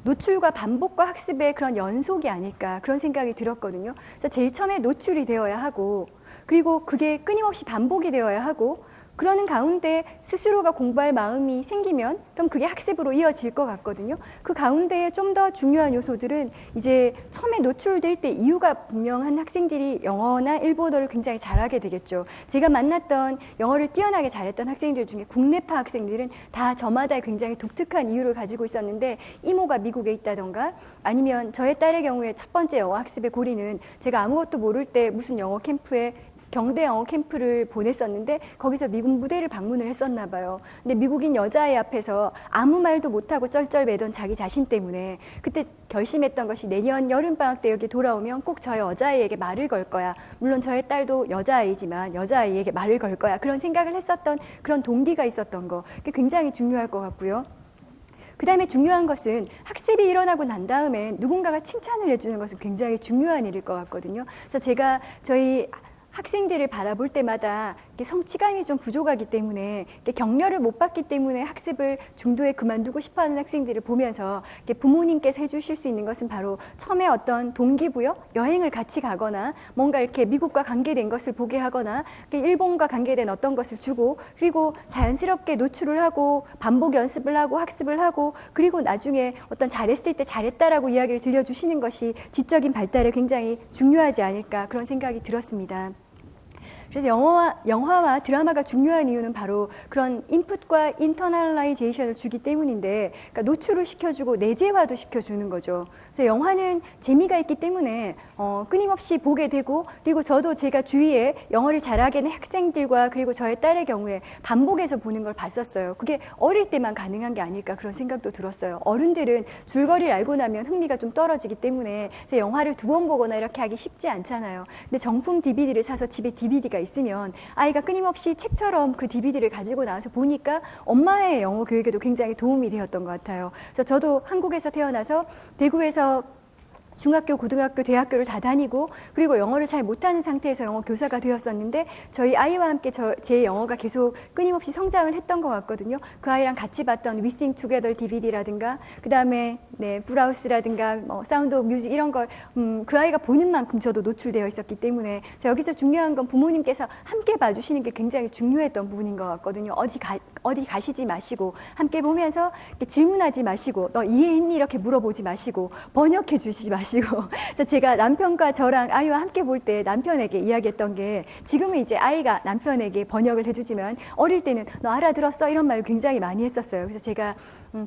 노출과 반복과 학습의 그런 연속이 아닐까 그런 생각이 들었거든요. 그래서 제일 처음에 노출이 되어야 하고 그리고 그게 끊임없이 반복이 되어야 하고 그러는 가운데 스스로가 공부할 마음이 생기면 그럼 그게 학습으로 이어질 것 같거든요. 그 가운데에 좀 더 중요한 요소들은 이제 처음에 노출될 때 이유가 분명한 학생들이 영어나 일본어를 굉장히 잘하게 되겠죠. 제가 만났던 영어를 뛰어나게 잘했던 학생들 중에 국내파 학생들은 다 저마다 굉장히 독특한 이유를 가지고 있었는데 이모가 미국에 있다던가 아니면 저의 딸의 경우에 첫 번째 영어 학습의 고리는 제가 아무것도 모를 때 무슨 영어 캠프에 경대 영어 캠프를 보냈었는데 거기서 미국 무대를 방문을 했었나 봐요. 근데 미국인 여자애 앞에서 아무 말도 못하고 쩔쩔매던 자기 자신 때문에 그때 결심했던 것이 내년 여름방학 때 여기 돌아오면 꼭 저 여자아이에게 말을 걸 거야. 물론 저의 딸도 여자아이지만 여자아이에게 말을 걸 거야. 그런 생각을 했었던 그런 동기가 있었던 거. 그게 굉장히 중요할 것 같고요. 그 다음에 중요한 것은 학습이 일어나고 난 다음에 누군가가 칭찬을 해주는 것은 굉장히 중요한 일일 것 같거든요. 그래서 제가 저희 학생들을 바라볼 때마다 성취감이 좀 부족하기 때문에 격려를 못 받기 때문에 학습을 중도에 그만두고 싶어하는 학생들을 보면서 부모님께서 해주실 수 있는 것은 바로 처음에 어떤 동기부여, 여행을 같이 가거나 뭔가 이렇게 미국과 관계된 것을 보게 하거나 일본과 관계된 어떤 것을 주고 그리고 자연스럽게 노출을 하고 반복 연습을 하고 학습을 하고 그리고 나중에 어떤 잘했을 때 잘했다라고 이야기를 들려주시는 것이 지적인 발달에 굉장히 중요하지 않을까 그런 생각이 들었습니다. 그래서 영화와 드라마가 중요한 이유는 바로 그런 인풋과 인터널라이제이션을 주기 때문인데 그러니까 노출을 시켜주고 내재화도 시켜주는 거죠. 그래서 영화는 재미가 있기 때문에 끊임없이 보게 되고 그리고 저도 제가 주위에 영어를 잘하게 하는 학생들과 그리고 저의 딸의 경우에 반복해서 보는 걸 봤었어요. 그게 어릴 때만 가능한 게 아닐까 그런 생각도 들었어요. 어른들은 줄거리를 알고 나면 흥미가 좀 떨어지기 때문에 그래서 영화를 2번 보거나 이렇게 하기 쉽지 않잖아요. 근데 정품 DVD를 사서 집에 DVD가 있으면 아이가 끊임없이 책처럼 그 DVD를 가지고 나와서 보니까 엄마의 영어 교육에도 굉장히 도움이 되었던 것 같아요. 그래서 저도 한국에서 태어나서 대구에서 중학교, 고등학교, 대학교를 다 다니고 그리고 영어를 잘 못하는 상태에서 영어 교사가 되었었는데 저희 아이와 함께 제 영어가 계속 끊임없이 성장을 했던 것 같거든요. 그 아이랑 같이 봤던 We Sing Together DVD라든가 그 다음에 브라우스라든가 사운드 오브 뮤직 이런 걸 그 아이가 보는 만큼 저도 노출되어 있었기 때문에 여기서 중요한 건 부모님께서 함께 봐주시는 게 굉장히 중요했던 부분인 것 같거든요. 어디 가시지 마시고 함께 보면서 질문하지 마시고 너 이해했니? 이렇게 물어보지 마시고 번역해 주시지 마시고 제가 남편과 저랑 아이와 함께 볼 때 남편에게 이야기했던 게 지금은 이제 아이가 남편에게 번역을 해주지만 어릴 때는 너 알아들었어? 이런 말을 굉장히 많이 했었어요. 그래서 제가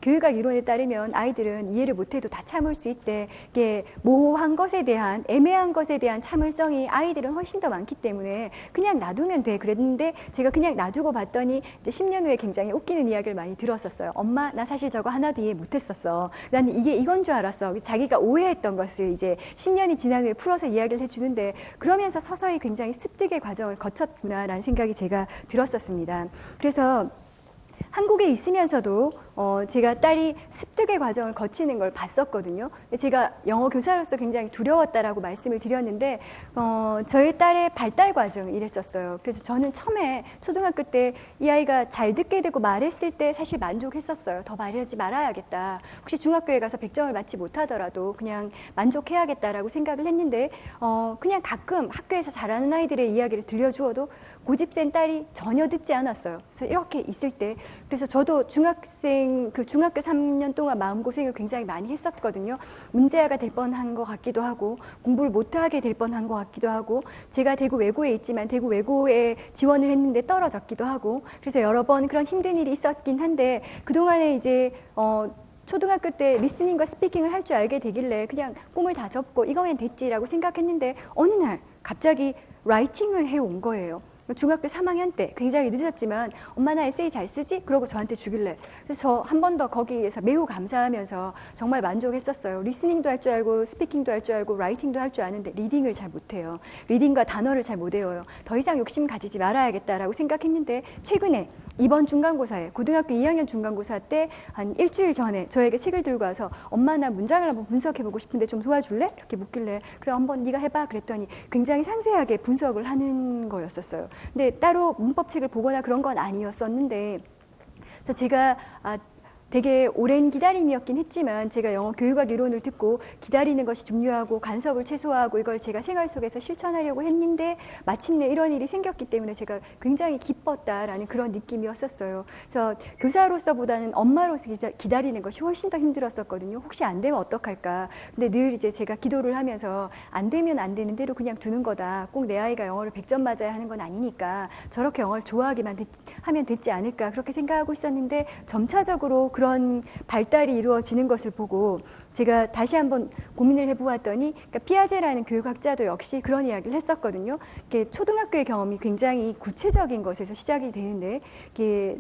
교육학 이론에 따르면 아이들은 이해를 못해도 다 참을 수 있대. 이게 모호한 것에 대한 애매한 것에 대한 참을성이 아이들은 훨씬 더 많기 때문에 그냥 놔두면 돼. 그랬는데 제가 그냥 놔두고 봤더니 이제 10년 후에 굉장히 웃기는 이야기를 많이 들었었어요. 엄마 나 사실 저거 하나도 이해 못했었어. 나는 이게 이건 줄 알았어. 자기가 오해했던 것을 이제 10년이 지난 후에 풀어서 이야기를 해주는데 그러면서 서서히 굉장히 습득의 과정을 거쳤구나라는 생각이 제가 들었었습니다. 그래서 한국에 있으면서도 제가 딸이 습득의 과정을 거치는 걸 봤었거든요. 제가 영어 교사로서 굉장히 두려웠다라고 말씀을 드렸는데 저희 딸의 발달 과정을 이랬었어요. 그래서 저는 처음에 초등학교 때 이 아이가 잘 듣게 되고 말했을 때 사실 만족했었어요. 더 말하지 말아야겠다. 혹시 중학교에 가서 100점을 맞지 못하더라도 그냥 만족해야겠다라고 생각을 했는데 그냥 가끔 학교에서 잘하는 아이들의 이야기를 들려주어도 고집센 딸이 전혀 듣지 않았어요. 그래서 이렇게 있을 때 그래서 저도 중학교 3년 동안 마음고생을 굉장히 많이 했었거든요. 문제아가 될 뻔한 것 같기도 하고 공부를 못하게 될 뻔한 것 같기도 하고 제가 대구 외고에 있지만 대구 외고에 지원을 했는데 떨어졌기도 하고 그래서 여러 번 그런 힘든 일이 있었긴 한데 그동안에 이제 초등학교 때 리스닝과 스피킹을 할 줄 알게 되길래 그냥 꿈을 다 접고 이거면 됐지라고 생각했는데 어느 날 갑자기 라이팅을 해온 거예요. 중학교 3학년 때 굉장히 늦었지만 엄마 나 에세이 잘 쓰지? 그러고 저한테 주길래 그래서 저 한 번 더 거기에서 매우 감사하면서 정말 만족했었어요. 리스닝도 할 줄 알고 스피킹도 할 줄 알고 라이팅도 할 줄 아는데 리딩을 잘 못해요. 리딩과 단어를 잘 못 외워요. 더 이상 욕심 가지지 말아야겠다라고 생각했는데 최근에 이번 중간고사에 고등학교 2학년 중간고사 때 한 일주일 전에 저에게 책을 들고 와서 엄마 나 문장을 한번 분석해보고 싶은데 좀 도와줄래? 이렇게 묻길래 그래 한번 네가 해봐 그랬더니 굉장히 상세하게 분석을 하는 거였었어요. 근데 따로 문법책을 보거나 그런 건 아니었었는데 제가 되게 오랜 기다림이었긴 했지만 제가 영어 교육학 이론을 듣고 기다리는 것이 중요하고 간섭을 최소화하고 이걸 제가 생활 속에서 실천하려고 했는데 마침내 이런 일이 생겼기 때문에 제가 굉장히 기뻤다라는 그런 느낌이었었어요. 그래서 교사로서보다는 엄마로서 기다리는 것이 훨씬 더 힘들었었거든요. 혹시 안 되면 어떡할까. 근데 늘 이제 제가 기도를 하면서 안 되면 안 되는 대로 그냥 두는 거다. 꼭 내 아이가 영어를 100점 맞아야 하는 건 아니니까 저렇게 영어를 좋아하기만 하면 됐지 않을까 그렇게 생각하고 있었는데 점차적으로 그런 발달이 이루어지는 것을 보고 제가 다시 한번 고민을 해보았더니 그러니까 피아제라는 교육학자도 역시 그런 이야기를 했었거든요. 초등학교의 경험이 굉장히 구체적인 것에서 시작이 되는데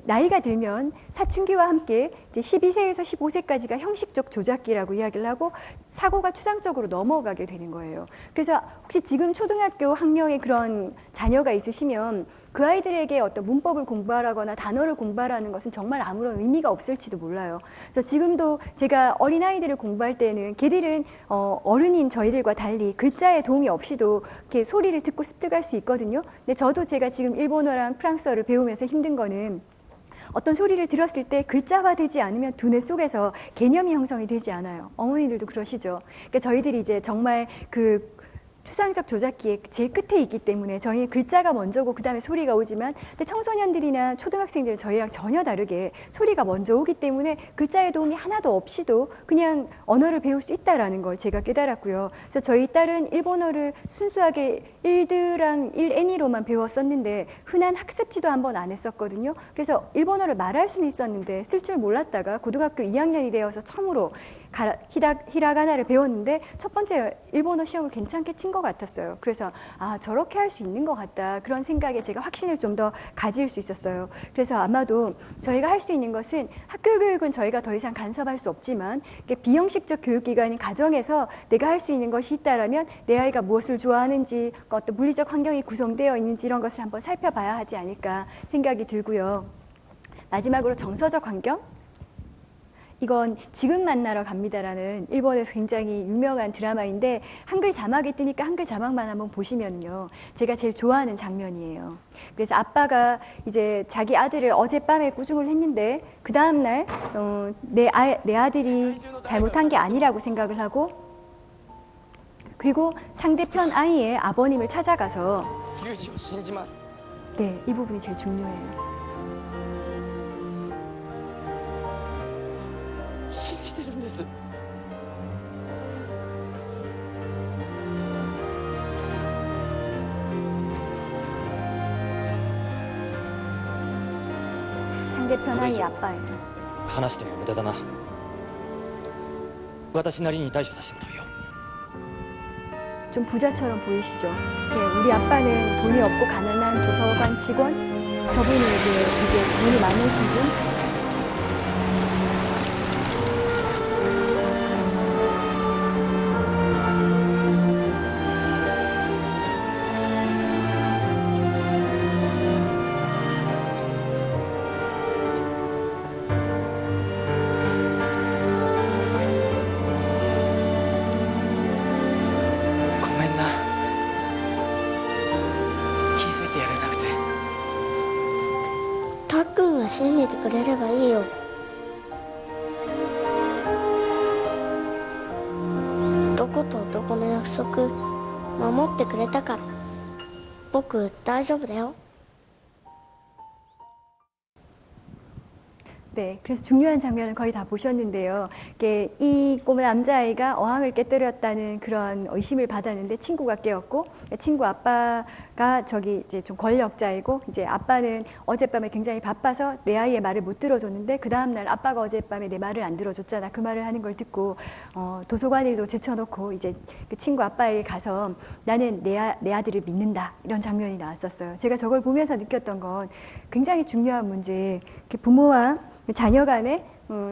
나이가 들면 사춘기와 함께 이제 12세에서 15세까지가 형식적 조작기라고 이야기를 하고 사고가 추상적으로 넘어가게 되는 거예요. 그래서 혹시 지금 초등학교 학령에 그런 자녀가 있으시면 그 아이들에게 어떤 문법을 공부하라거나 단어를 공부하라는 것은 정말 아무런 의미가 없을지도 몰라요. 그래서 지금도 제가 어린아이들을 공부할 때는 걔들은 어른인 저희들과 달리 글자의 도움이 없이도 이렇게 소리를 듣고 습득할 수 있거든요. 근데 저도 제가 지금 일본어랑 프랑스어를 배우면서 힘든 거는 어떤 소리를 들었을 때 글자화되지 않으면 두뇌 속에서 개념이 형성이 되지 않아요. 어머니들도 그러시죠. 그러니까 저희들이 이제 정말 추상적 조작기의 제일 끝에 있기 때문에 저희 글자가 먼저고 그 다음에 소리가 오지만 근데 청소년들이나 초등학생들은 저희랑 전혀 다르게 소리가 먼저 오기 때문에 글자의 도움이 하나도 없이도 그냥 언어를 배울 수 있다는 걸 제가 깨달았고요. 그래서 저희 딸은 일본어를 순수하게 1드랑 1N으로만 배웠었는데 흔한 학습지도 한번 안 했었거든요. 그래서 일본어를 말할 수는 있었는데 쓸 줄 몰랐다가 고등학교 2학년이 되어서 처음으로 히라가나를 배웠는데 첫 번째 일본어 시험을 괜찮게 친 것 같았어요. 그래서 저렇게 할 수 있는 것 같다. 그런 생각에 제가 확신을 좀 더 가질 수 있었어요. 그래서 아마도 저희가 할 수 있는 것은 학교 교육은 저희가 더 이상 간섭할 수 없지만 비형식적 교육기관인 가정에서 내가 할 수 있는 것이 있다라면 내 아이가 무엇을 좋아하는지 어떤 물리적 환경이 구성되어 있는지 이런 것을 한번 살펴봐야 하지 않을까 생각이 들고요. 마지막으로 정서적 환경. 이건 지금 만나러 갑니다라는 일본에서 굉장히 유명한 드라마인데 한글 자막이 뜨니까 한글 자막만 한번 보시면요. 제가 제일 좋아하는 장면이에요. 그래서 아빠가 이제 자기 아들을 어젯밤에 꾸중을 했는데 그 다음날 내 아들이 잘못한 게 아니라고 생각을 하고 그리고 상대편 아이의 아버님을 찾아가서 네, 이 부분이 제일 중요해요. 信じてるんです。 상대편 아이 아빠예요. 話しても無駄だな。私なりに対処させてもらうよ。 좀 부자처럼 보이시죠? 우리 아빠는 돈이 없고 가난한 도서관 직원, 저분은 이제 되게 돈이 많은 분들.たっくんが信じてくれればいいよ。男と男の約束守ってくれたから僕大丈夫だよ。 네, 그래서 중요한 장면은 거의 다 보셨는데요. 이 꼬마 남자아이가 어항을 깨뜨렸다는 그런 의심을 받았는데 친구가 깨웠고, 친구 아빠가 저기 이제 좀 권력자이고, 이제 아빠는 어젯밤에 굉장히 바빠서 내 아이의 말을 못 들어줬는데, 그 다음날 아빠가 어젯밤에 내 말을 안 들어줬잖아. 그 말을 하는 걸 듣고, 도서관 일도 제쳐놓고, 이제 그 친구 아빠에게 가서 나는 내 아들을 믿는다. 이런 장면이 나왔었어요. 제가 저걸 보면서 느꼈던 건 굉장히 중요한 문제, 부모와 자녀 간의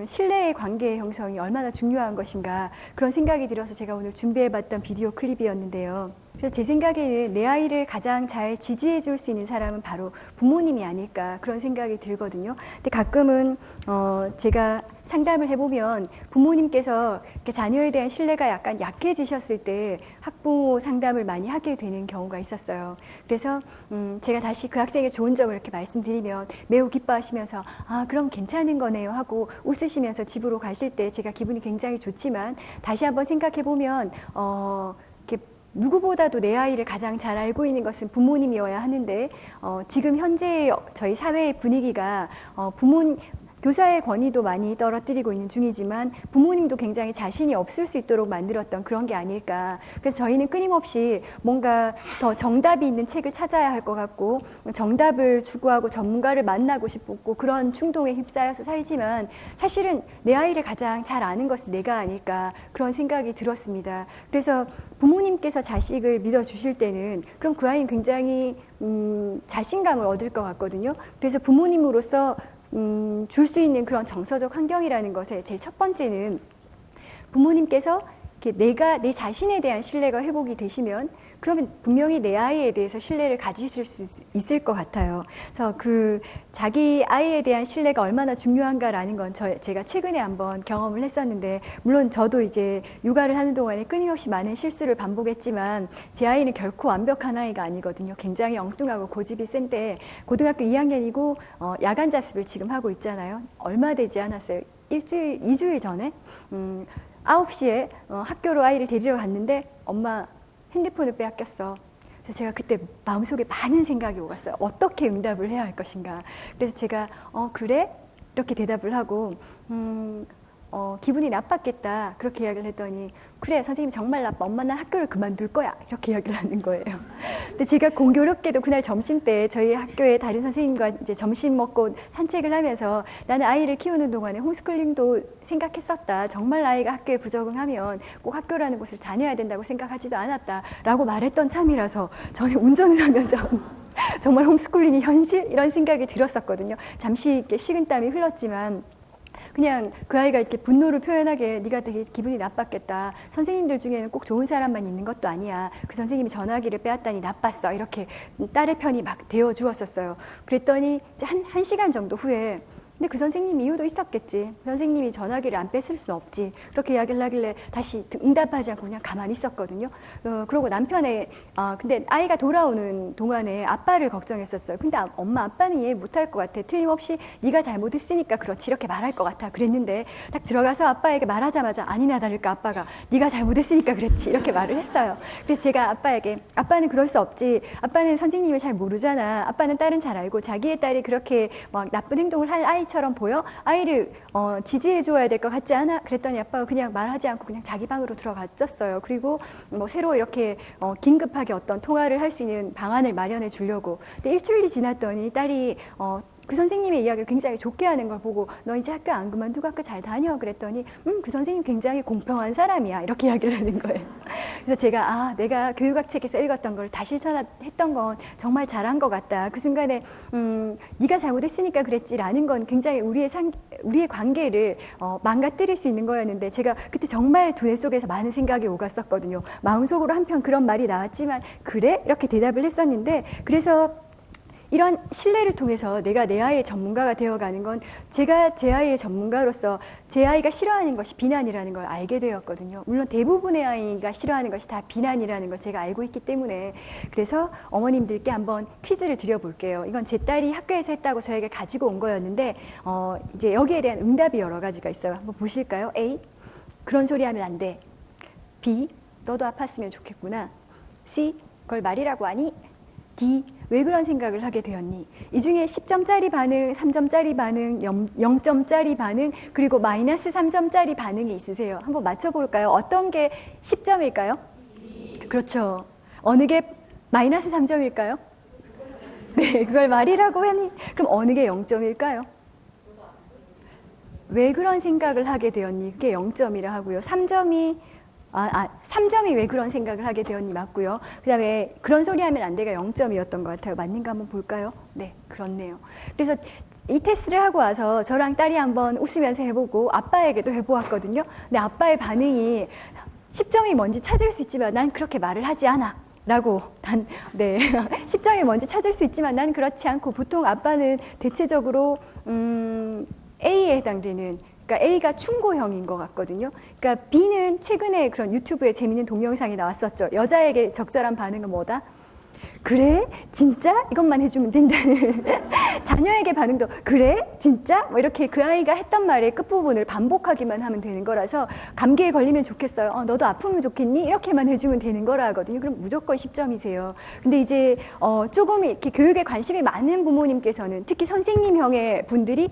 신뢰의 관계 형성이 얼마나 중요한 것인가 그런 생각이 들어서 제가 오늘 준비해봤던 비디오 클립이었는데요. 그래서 제 생각에는 내 아이를 가장 잘 지지해 줄 수 있는 사람은 바로 부모님이 아닐까 그런 생각이 들거든요. 근데 가끔은 제가 상담을 해보면 부모님께서 자녀에 대한 신뢰가 약간 약해지셨을 때 학부모 상담을 많이 하게 되는 경우가 있었어요. 그래서 제가 다시 그 학생의 좋은 점을 이렇게 말씀드리면 매우 기뻐하시면서 아 그럼 괜찮은 거네요 하고 웃으시면서 집으로 가실 때 제가 기분이 굉장히 좋지만 다시 한번 생각해보면 누구보다도 내 아이를 가장 잘 알고 있는 것은 부모님이어야 하는데 지금 현재 저희 사회의 분위기가 교사의 권위도 많이 떨어뜨리고 있는 중이지만 부모님도 굉장히 자신이 없을 수 있도록 만들었던 그런 게 아닐까. 그래서 저희는 끊임없이 뭔가 더 정답이 있는 책을 찾아야 할 것 같고 정답을 추구하고 전문가를 만나고 싶고 그런 충동에 휩싸여서 살지만 사실은 내 아이를 가장 잘 아는 것은 내가 아닐까 그런 생각이 들었습니다. 그래서 부모님께서 자식을 믿어주실 때는 그럼 그 아이는 굉장히 자신감을 얻을 것 같거든요. 그래서 부모님으로서 줄 수 있는 그런 정서적 환경이라는 것에 제일 첫 번째는 부모님께서 내가 내 자신에 대한 신뢰가 회복이 되시면 그러면 분명히 내 아이에 대해서 신뢰를 가지실 수 있을 것 같아요. 그래서 그 자기 아이에 대한 신뢰가 얼마나 중요한가라는 건 제가 최근에 한번 경험을 했었는데 물론 저도 이제 육아를 하는 동안에 끊임없이 많은 실수를 반복했지만 제 아이는 결코 완벽한 아이가 아니거든요. 굉장히 엉뚱하고 고집이 센데 고등학교 2학년이고 야간 자습을 지금 하고 있잖아요. 얼마 되지 않았어요. 2주일 전에 9시에 학교로 아이를 데리러 갔는데 엄마 핸드폰을 빼앗겼어. 그래서 제가 그때 마음속에 많은 생각이 오갔어요. 어떻게 응답을 해야 할 것인가. 그래서 제가 그래? 이렇게 대답을 하고 기분이 나빴겠다. 그렇게 이야기를 했더니 그래 선생님 정말 나빠. 엄마 난 학교를 그만둘 거야. 이렇게 이야기를 하는 거예요. 근데 제가 공교롭게도 그날 점심 때 저희 학교에 다른 선생님과 이제 점심 먹고 산책을 하면서 나는 아이를 키우는 동안에 홈스쿨링도 생각했었다. 정말 아이가 학교에 부적응하면 꼭 학교라는 곳을 다녀야 된다고 생각하지도 않았다. 라고 말했던 참이라서 저는 운전을 하면서 정말 홈스쿨링이 현실? 이런 생각이 들었었거든요. 잠시 이렇게 식은땀이 흘렀지만 그냥 그 아이가 이렇게 분노를 표현하게 네가 되게 기분이 나빴겠다. 선생님들 중에는 꼭 좋은 사람만 있는 것도 아니야. 그 선생님이 전화기를 빼앗다니 나빴어. 이렇게 딸의 편이 막 되어 주었었어요. 그랬더니 이제 한 시간 정도 후에 근데 그 선생님 이유도 있었겠지. 그 선생님이 전화기를 안 뺐을 수는 없지. 그렇게 이야기를 하길래 다시 응답하지 않고 그냥 가만히 있었거든요. 그러고 남편의 근데 아이가 돌아오는 동안에 아빠를 걱정했었어요. 근데 엄마 아빠는 이해 못할 것 같아. 틀림없이 네가 잘못했으니까 그렇지 이렇게 말할 것 같아. 그랬는데 딱 들어가서 아빠에게 말하자마자 아니나 다를까 아빠가 네가 잘못했으니까 그랬지 이렇게 말을 했어요. 그래서 제가 아빠에게 아빠는 그럴 수 없지. 아빠는 선생님을 잘 모르잖아. 아빠는 딸은 잘 알고 자기의 딸이 그렇게 막 나쁜 행동을 할 아이처럼 보여? 아이를 지지해줘야 될 것 같지 않아? 그랬더니 아빠가 그냥 말하지 않고 그냥 자기 방으로 들어갔었어요. 그리고 뭐 새로 이렇게 긴급하게 어떤 통화를 할 수 있는 방안을 마련해 주려고. 근데 일주일이 지났더니 딸이 그 선생님의 이야기를 굉장히 좋게 하는 걸 보고 너 이제 학교 안 그만두고 학교 잘 다녀 그랬더니 그 선생님 굉장히 공평한 사람이야 이렇게 이야기를 하는 거예요. 그래서 제가 내가 교육학 책에서 읽었던 걸 다 실천했던 건 정말 잘한 것 같다. 그 순간에 네가 잘못했으니까 그랬지라는 건 굉장히 우리의 관계를 망가뜨릴 수 있는 거였는데 제가 그때 정말 두뇌 속에서 많은 생각이 오갔었거든요. 마음속으로 한편 그런 말이 나왔지만 그래? 이렇게 대답을 했었는데 그래서 이런 신뢰를 통해서 내가 내 아이의 전문가가 되어가는 건 제가 제 아이의 전문가로서 제 아이가 싫어하는 것이 비난이라는 걸 알게 되었거든요. 물론 대부분의 아이가 싫어하는 것이 다 비난이라는 걸 제가 알고 있기 때문에 그래서 어머님들께 한번 퀴즈를 드려볼게요. 이건 제 딸이 학교에서 했다고 저에게 가지고 온 거였는데 이제 여기에 대한 응답이 여러 가지가 있어요. 한번 보실까요? A. 그런 소리 하면 안 돼. B. 너도 아팠으면 좋겠구나. C. 그걸 말이라고 하니? D. 왜 그런 생각을 하게 되었니? 이 중에 10점짜리 반응, 3점짜리 반응, 0점짜리 반응, 그리고 마이너스 3점짜리 반응이 있으세요. 한번 맞춰볼까요? 어떤 게 10점일까요? 그렇죠. 어느 게 마이너스 3점일까요? 네, 그걸 말이라고 하니? 그럼 어느 게 0점일까요? 왜 그런 생각을 하게 되었니? 그게 0점이라 하고요. 3점이 3점이 왜 그런 생각을 하게 되었니 맞고요. 그 다음에 그런 소리 하면 안 돼가 0점이었던 것 같아요. 맞는가 한번 볼까요? 네, 그렇네요. 그래서 이 테스트를 하고 와서 저랑 딸이 한번 웃으면서 해보고 아빠에게도 해보았거든요. 근데 아빠의 반응이 10점이 뭔지 찾을 수 있지만 난 그렇게 말을 하지 않아. 라고 네 10점이 뭔지 찾을 수 있지만 난 그렇지 않고 보통 아빠는 대체적으로 A에 해당되는 그러니까 A가 충고형인 것 같거든요. 그러니까 B는 최근에 그런 유튜브에 재밌는 동영상이 나왔었죠. 여자에게 적절한 반응은 뭐다? 그래? 진짜? 이것만 해주면 된다는. 자녀에게 반응도 그래? 진짜? 뭐 이렇게 그 아이가 했던 말의 끝부분을 반복하기만 하면 되는 거라서 감기에 걸리면 좋겠어요. 너도 아프면 좋겠니? 이렇게만 해주면 되는 거라 하거든요. 그럼 무조건 10점이세요. 근데 이제 조금 이렇게 교육에 관심이 많은 부모님께서는 특히 선생님형의 분들이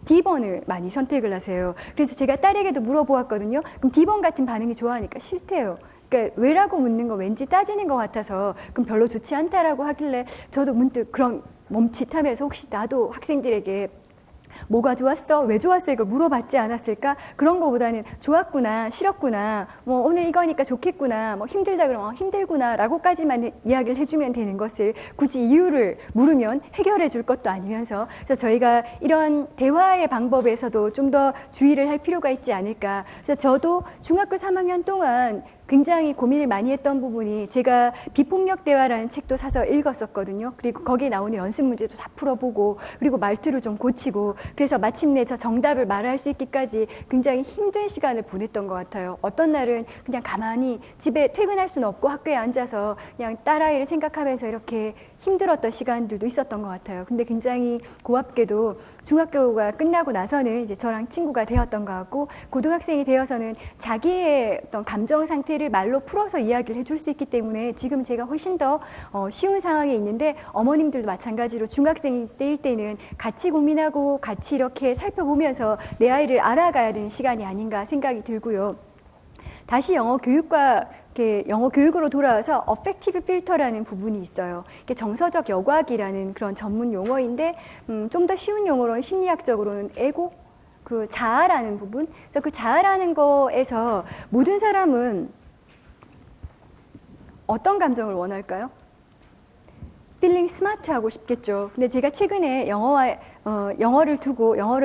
D번을 많이 선택을 하세요. 그래서 제가 딸에게도 물어보았거든요. 그럼 D번 같은 반응이 좋아하니까 싫대요. 그러니까 왜라고 묻는 거 왠지 따지는 것 같아서 그럼 별로 좋지 않다라고 하길래 저도 문득 그런 멈칫하면서 혹시 나도 학생들에게 뭐가 좋았어? 왜 좋았어? 이걸 물어봤지 않았을까? 그런 거보다는 좋았구나, 싫었구나, 뭐 오늘 이거니까 좋겠구나, 뭐 힘들다 그러면 힘들구나 라고까지만 이야기를 해주면 되는 것을 굳이 이유를 물으면 해결해 줄 것도 아니면서 그래서 저희가 이런 대화의 방법에서도 좀 더 주의를 할 필요가 있지 않을까. 그래서 저도 중학교 3학년 동안 굉장히 고민을 많이 했던 부분이 제가 비폭력 대화라는 책도 사서 읽었었거든요. 그리고 거기에 나오는 연습 문제도 다 풀어보고 그리고 말투를 좀 고치고 그래서 마침내 저 정답을 말할 수 있기까지 굉장히 힘든 시간을 보냈던 것 같아요. 어떤 날은 그냥 가만히 집에 퇴근할 수는 없고 학교에 앉아서 그냥 딸아이를 생각하면서 이렇게 힘들었던 시간들도 있었던 것 같아요. 근데 굉장히 고맙게도 중학교가 끝나고 나서는 이제 저랑 친구가 되었던 것 같고 고등학생이 되어서는 자기의 어떤 감정 상태를 말로 풀어서 이야기를 해줄 수 있기 때문에 지금 제가 훨씬 더 쉬운 상황에 있는데 어머님들도 마찬가지로 중학생 때일 때는 같이 고민하고 같이 이렇게 살펴보면서 내 아이를 알아가야 되는 시간이 아닌가 생각이 들고요. 다시 영어 교육으로 돌아와서 어펙티브 필터라는 부분이 있어요. 이게 정서적 여과기라는 그런 전문 용어인데 좀 더 쉬운 용어로는 심리학적으로는 에고, 그 자아라는 부분. 그래서 그 자아라는 거에서 모든 사람은 어떤 감정을 원할까요? feeling smart 하고 싶겠죠. 근데 제가 최근에 영어를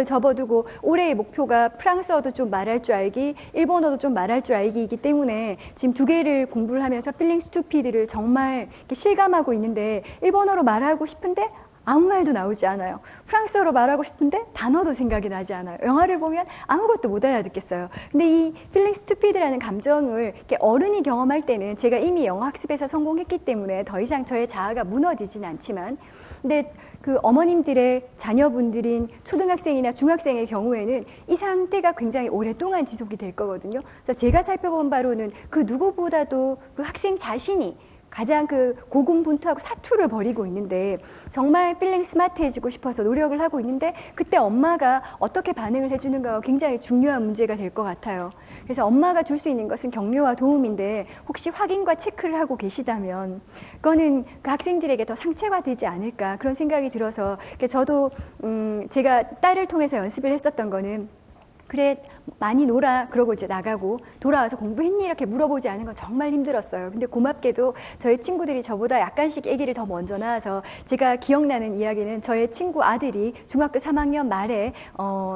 접어두고 올해의 목표가 프랑스어도 좀 말할 줄 알기, 일본어도 좀 말할 줄 알기이기 때문에 지금 두 개를 공부를 하면서 feeling stupid를 정말 이렇게 실감하고 있는데 일본어로 말하고 싶은데 아무 말도 나오지 않아요. 프랑스어로 말하고 싶은데 단어도 생각이 나지 않아요. 영화를 보면 아무것도 못 알아듣겠어요. 근데 이 feeling stupid라는 감정을 이렇게 어른이 경험할 때는 제가 이미 영어 학습에서 성공했기 때문에 더 이상 저의 자아가 무너지진 않지만, 근데 그 어머님들의 자녀분들인 초등학생이나 중학생의 경우에는 이 상태가 굉장히 오랫동안 지속이 될 거거든요. 그래서 제가 살펴본 바로는 그 누구보다도 그 학생 자신이 가장 그 고군분투하고 사투를 벌이고 있는데, 정말 필링 스마트해지고 싶어서 노력을 하고 있는데 그때 엄마가 어떻게 반응을 해주는가가 굉장히 중요한 문제가 될 것 같아요. 그래서 엄마가 줄 수 있는 것은 격려와 도움인데, 혹시 확인과 체크를 하고 계시다면 그거는 그 학생들에게 더 상처가 되지 않을까, 그런 생각이 들어서 저도 제가 딸을 통해서 연습을 했었던 거는, 그래 많이 놀아 그러고 이제 나가고 돌아와서 공부했니 이렇게 물어보지 않은 건 정말 힘들었어요. 근데 고맙게도 저희 친구들이 저보다 약간씩 아기를 더 먼저 낳아서, 제가 기억나는 이야기는 저의 친구 아들이 중학교 3학년 말에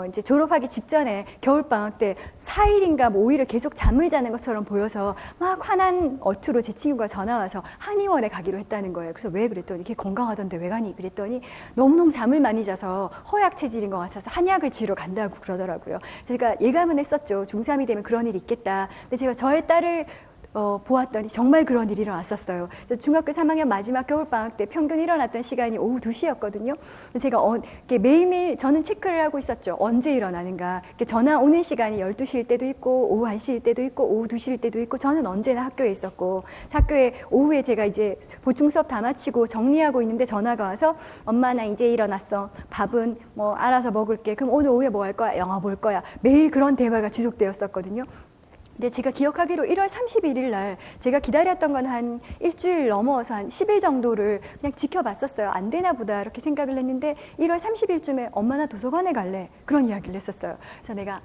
이제 졸업하기 직전에 겨울방학 때 4일인가 뭐 5일을 계속 잠을 자는 것처럼 보여서 막 화난 어투로 제 친구가 전화 와서 한의원에 가기로 했다는 거예요. 그래서 왜 그랬더니, 걔 건강하던데 왜 가니 그랬더니 너무너무 잠을 많이 자서 허약 체질인 것 같아서 한약을 지러 간다고 그러더라고요. 제가 예감은 했었죠. 중3이 되면 그런 일이 있겠다. 근데 제가 저의 딸을 보았더니 정말 그런 일이 일어났었어요. 중학교 3학년 마지막 겨울방학 때 평균 일어났던 시간이 오후 2시였거든요. 제가 매일매일 저는 체크를 하고 있었죠. 언제 일어나는가. 전화 오는 시간이 12시일 때도 있고 오후 1시일 때도 있고 오후 2시일 때도 있고, 저는 언제나 학교에 있었고, 학교에 오후에 제가 이제 보충 수업 다 마치고 정리하고 있는데 전화가 와서, 엄마 나 이제 일어났어. 밥은 뭐 알아서 먹을게. 그럼 오늘 오후에 뭐 할 거야? 영화 볼 거야. 매일 그런 대화가 지속되었었거든요. 근데 제가 기억하기로 1월 31일 날 제가 기다렸던 건 한 일주일 넘어서 한 10일 정도를 그냥 지켜봤었어요. 안 되나 보다 이렇게 생각을 했는데, 1월 30일쯤에 엄마 나 도서관에 갈래, 그런 이야기를 했었어요. 그래서 내가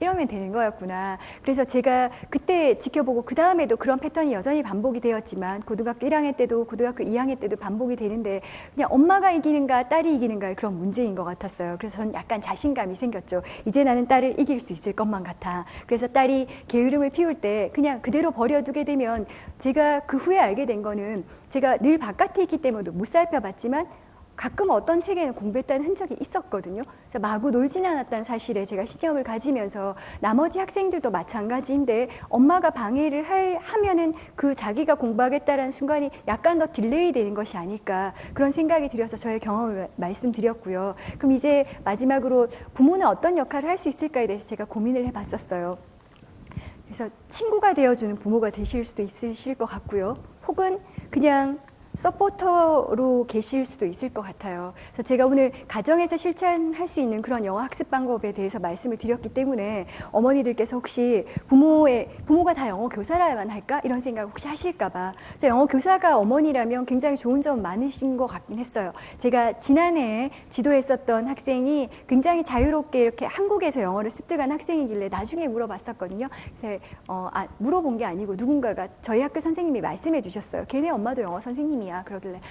이러면 되는 거였구나. 그래서 제가 그때 지켜보고 그 다음에도 그런 패턴이 여전히 반복이 되었지만, 고등학교 1학년 때도 고등학교 2학년 때도 반복이 되는데, 그냥 엄마가 이기는가 딸이 이기는가의 그런 문제인 것 같았어요. 그래서 저는 약간 자신감이 생겼죠. 이제 나는 딸을 이길 수 있을 것만 같아. 그래서 딸이 게으름을 피울 때 그냥 그대로 버려두게 되면, 제가 그 후에 알게 된 거는, 제가 늘 바깥에 있기 때문에 못 살펴봤지만 가끔 어떤 책에는 공부했다는 흔적이 있었거든요. 그래서 마구 놀지는 않았다는 사실에 제가 신념을 가지면서, 나머지 학생들도 마찬가지인데 엄마가 방해를 하면은 그 자기가 공부하겠다라는 순간이 약간 더 딜레이 되는 것이 아닐까, 그런 생각이 들어서 저의 경험을 말씀드렸고요. 그럼 이제 마지막으로 부모는 어떤 역할을 할 수 있을까에 대해서 제가 고민을 해봤었어요. 그래서 친구가 되어주는 부모가 되실 수도 있으실 것 같고요. 혹은 그냥 서포터로 계실 수도 있을 것 같아요. 그래서 제가 오늘 가정에서 실천할 수 있는 그런 영어 학습 방법에 대해서 말씀을 드렸기 때문에, 어머니들께서 혹시 부모가 다 영어 교사라야만 할까? 이런 생각 혹시 하실까 봐. 그래서 영어 교사가 어머니라면 굉장히 좋은 점 많으신 것 같긴 했어요. 제가 지난해 지도했었던 학생이 굉장히 자유롭게 이렇게 한국에서 영어를 습득한 학생이길래 나중에 물어봤었거든요. 그래서 물어본 게 아니고 누군가가 저희 학교 선생님이 말씀해 주셨어요. 걔네 엄마도 영어 선생님이 그러길래,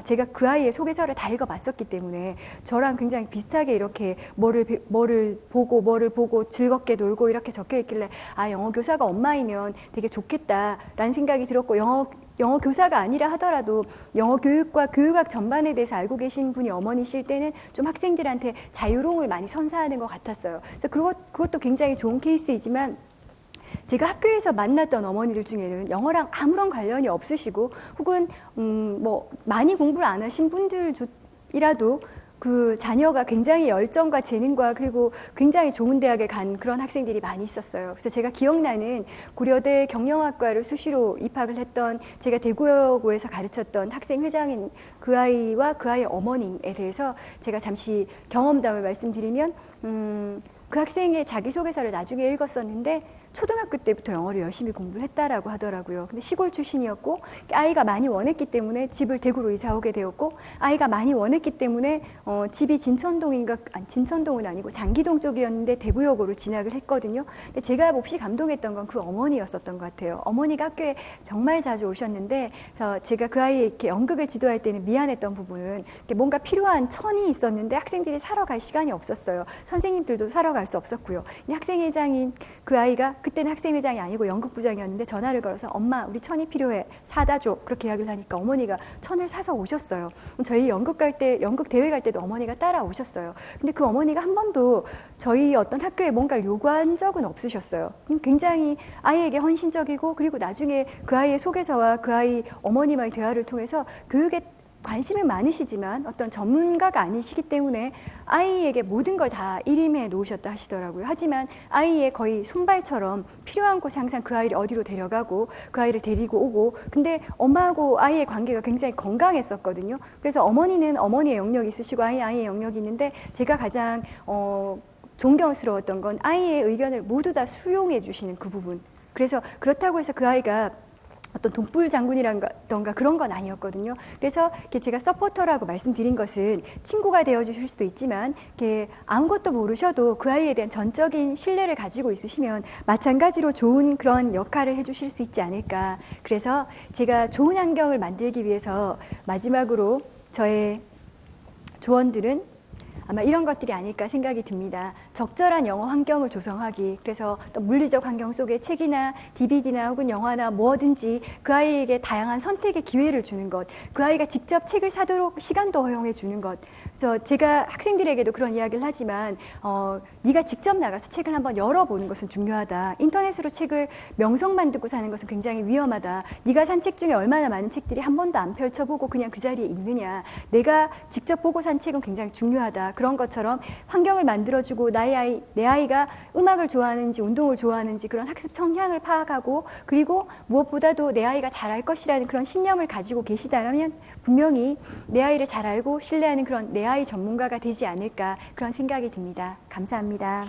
제가 그 아이의 소개서를 다 읽어봤었기 때문에 저랑 굉장히 비슷하게 이렇게 뭐를 보고 즐겁게 놀고 이렇게 적혀 있길래, 영어 교사가 엄마이면 되게 좋겠다라는 생각이 들었고, 영어 교사가 아니라 하더라도 영어 교육과 교육학 전반에 대해서 알고 계신 분이 어머니실 때는 좀 학생들한테 자유로움을 많이 선사하는 것 같았어요. 그래서 그것도 굉장히 좋은 케이스이지만, 제가 학교에서 만났던 어머니들 중에는 영어랑 아무런 관련이 없으시고, 혹은 뭐 많이 공부를 안 하신 분들이라도 그 자녀가 굉장히 열정과 재능과 그리고 굉장히 좋은 대학에 간 그런 학생들이 많이 있었어요. 그래서 제가 기억나는 고려대 경영학과를 수시로 입학을 했던, 제가 대구여고에서 가르쳤던 학생 회장인 그 아이와 그 아이의 어머님에 대해서 제가 잠시 경험담을 말씀드리면, 그 학생의 자기소개서를 나중에 읽었었는데, 초등학교 때부터 영어를 열심히 공부를 했다라고 하더라고요. 근데 시골 출신이었고, 아이가 많이 원했기 때문에 집을 대구로 이사 오게 되었고, 아이가 많이 원했기 때문에 집이 진천동은 아니고 장기동 쪽이었는데 대구여고를 진학을 했거든요. 근데 제가 몹시 감동했던 건 그 어머니였었던 것 같아요. 어머니가 학교에 정말 자주 오셨는데, 제가 그 아이 이렇게 연극을 지도할 때는 미안했던 부분은, 뭔가 필요한 천이 있었는데 학생들이 사러 갈 시간이 없었어요. 선생님들도 사러 갈 수 없었고요. 학생회장인 그 아이가 그때는 학생회장이 아니고 연극부장이었는데 전화를 걸어서 엄마 우리 천이 필요해 사다 줘 그렇게 이야기를 하니까 어머니가 천을 사서 오셨어요. 저희 연극 대회 갈 때도 어머니가 따라오셨어요. 근데 그 어머니가 한 번도 저희 어떤 학교에 뭔가를 요구한 적은 없으셨어요. 굉장히 아이에게 헌신적이고 그리고 나중에 그 아이의 속에서와 그 아이 어머니와의 대화를 통해서 교육에 관심이 많으시지만 어떤 전문가가 아니시기 때문에 아이에게 모든 걸 다 일임해 놓으셨다 하시더라고요. 하지만 아이의 거의 손발처럼 필요한 곳에 항상 그 아이를 어디로 데려가고 그 아이를 데리고 오고 근데 엄마하고 아이의 관계가 굉장히 건강했었거든요. 그래서 어머니는 어머니의 영역이 있으시고 아이의 영역이 있는데 제가 가장 존경스러웠던 건 아이의 의견을 모두 다 수용해 주시는 그 부분. 그래서 그렇다고 해서 그 아이가 어떤 돈불 장군이라던가 그런 건 아니었거든요. 그래서 제가 서포터라고 말씀드린 것은 친구가 되어주실 수도 있지만 아무것도 모르셔도 그 아이에 대한 전적인 신뢰를 가지고 있으시면 마찬가지로 좋은 그런 역할을 해주실 수 있지 않을까. 그래서 제가 좋은 환경을 만들기 위해서 마지막으로 저의 조언들은 아마 이런 것들이 아닐까 생각이 듭니다. 적절한 영어 환경을 조성하기. 그래서 또 물리적 환경 속에 책이나 DVD나 혹은 영화나 뭐든지 그 아이에게 다양한 선택의 기회를 주는 것. 그 아이가 직접 책을 사도록 시간도 허용해 주는 것. 그래서 제가 학생들에게도 그런 이야기를 하지만 네가 직접 나가서 책을 한번 열어보는 것은 중요하다. 인터넷으로 책을 명성만 듣고 사는 것은 굉장히 위험하다. 네가 산 책 중에 얼마나 많은 책들이 한 번도 안 펼쳐보고 그냥 그 자리에 있느냐. 내가 직접 보고 산 책은 굉장히 중요하다. 그런 것처럼 환경을 만들어주고 내 아이가 음악을 좋아하는지 운동을 좋아하는지 그런 학습 성향을 파악하고 그리고 무엇보다도 내 아이가 잘할 것이라는 그런 신념을 가지고 계시다면 분명히 내 아이를 잘 알고 신뢰하는 그런 내 아이 전문가가 되지 않을까 그런 생각이 듭니다. 감사합니다.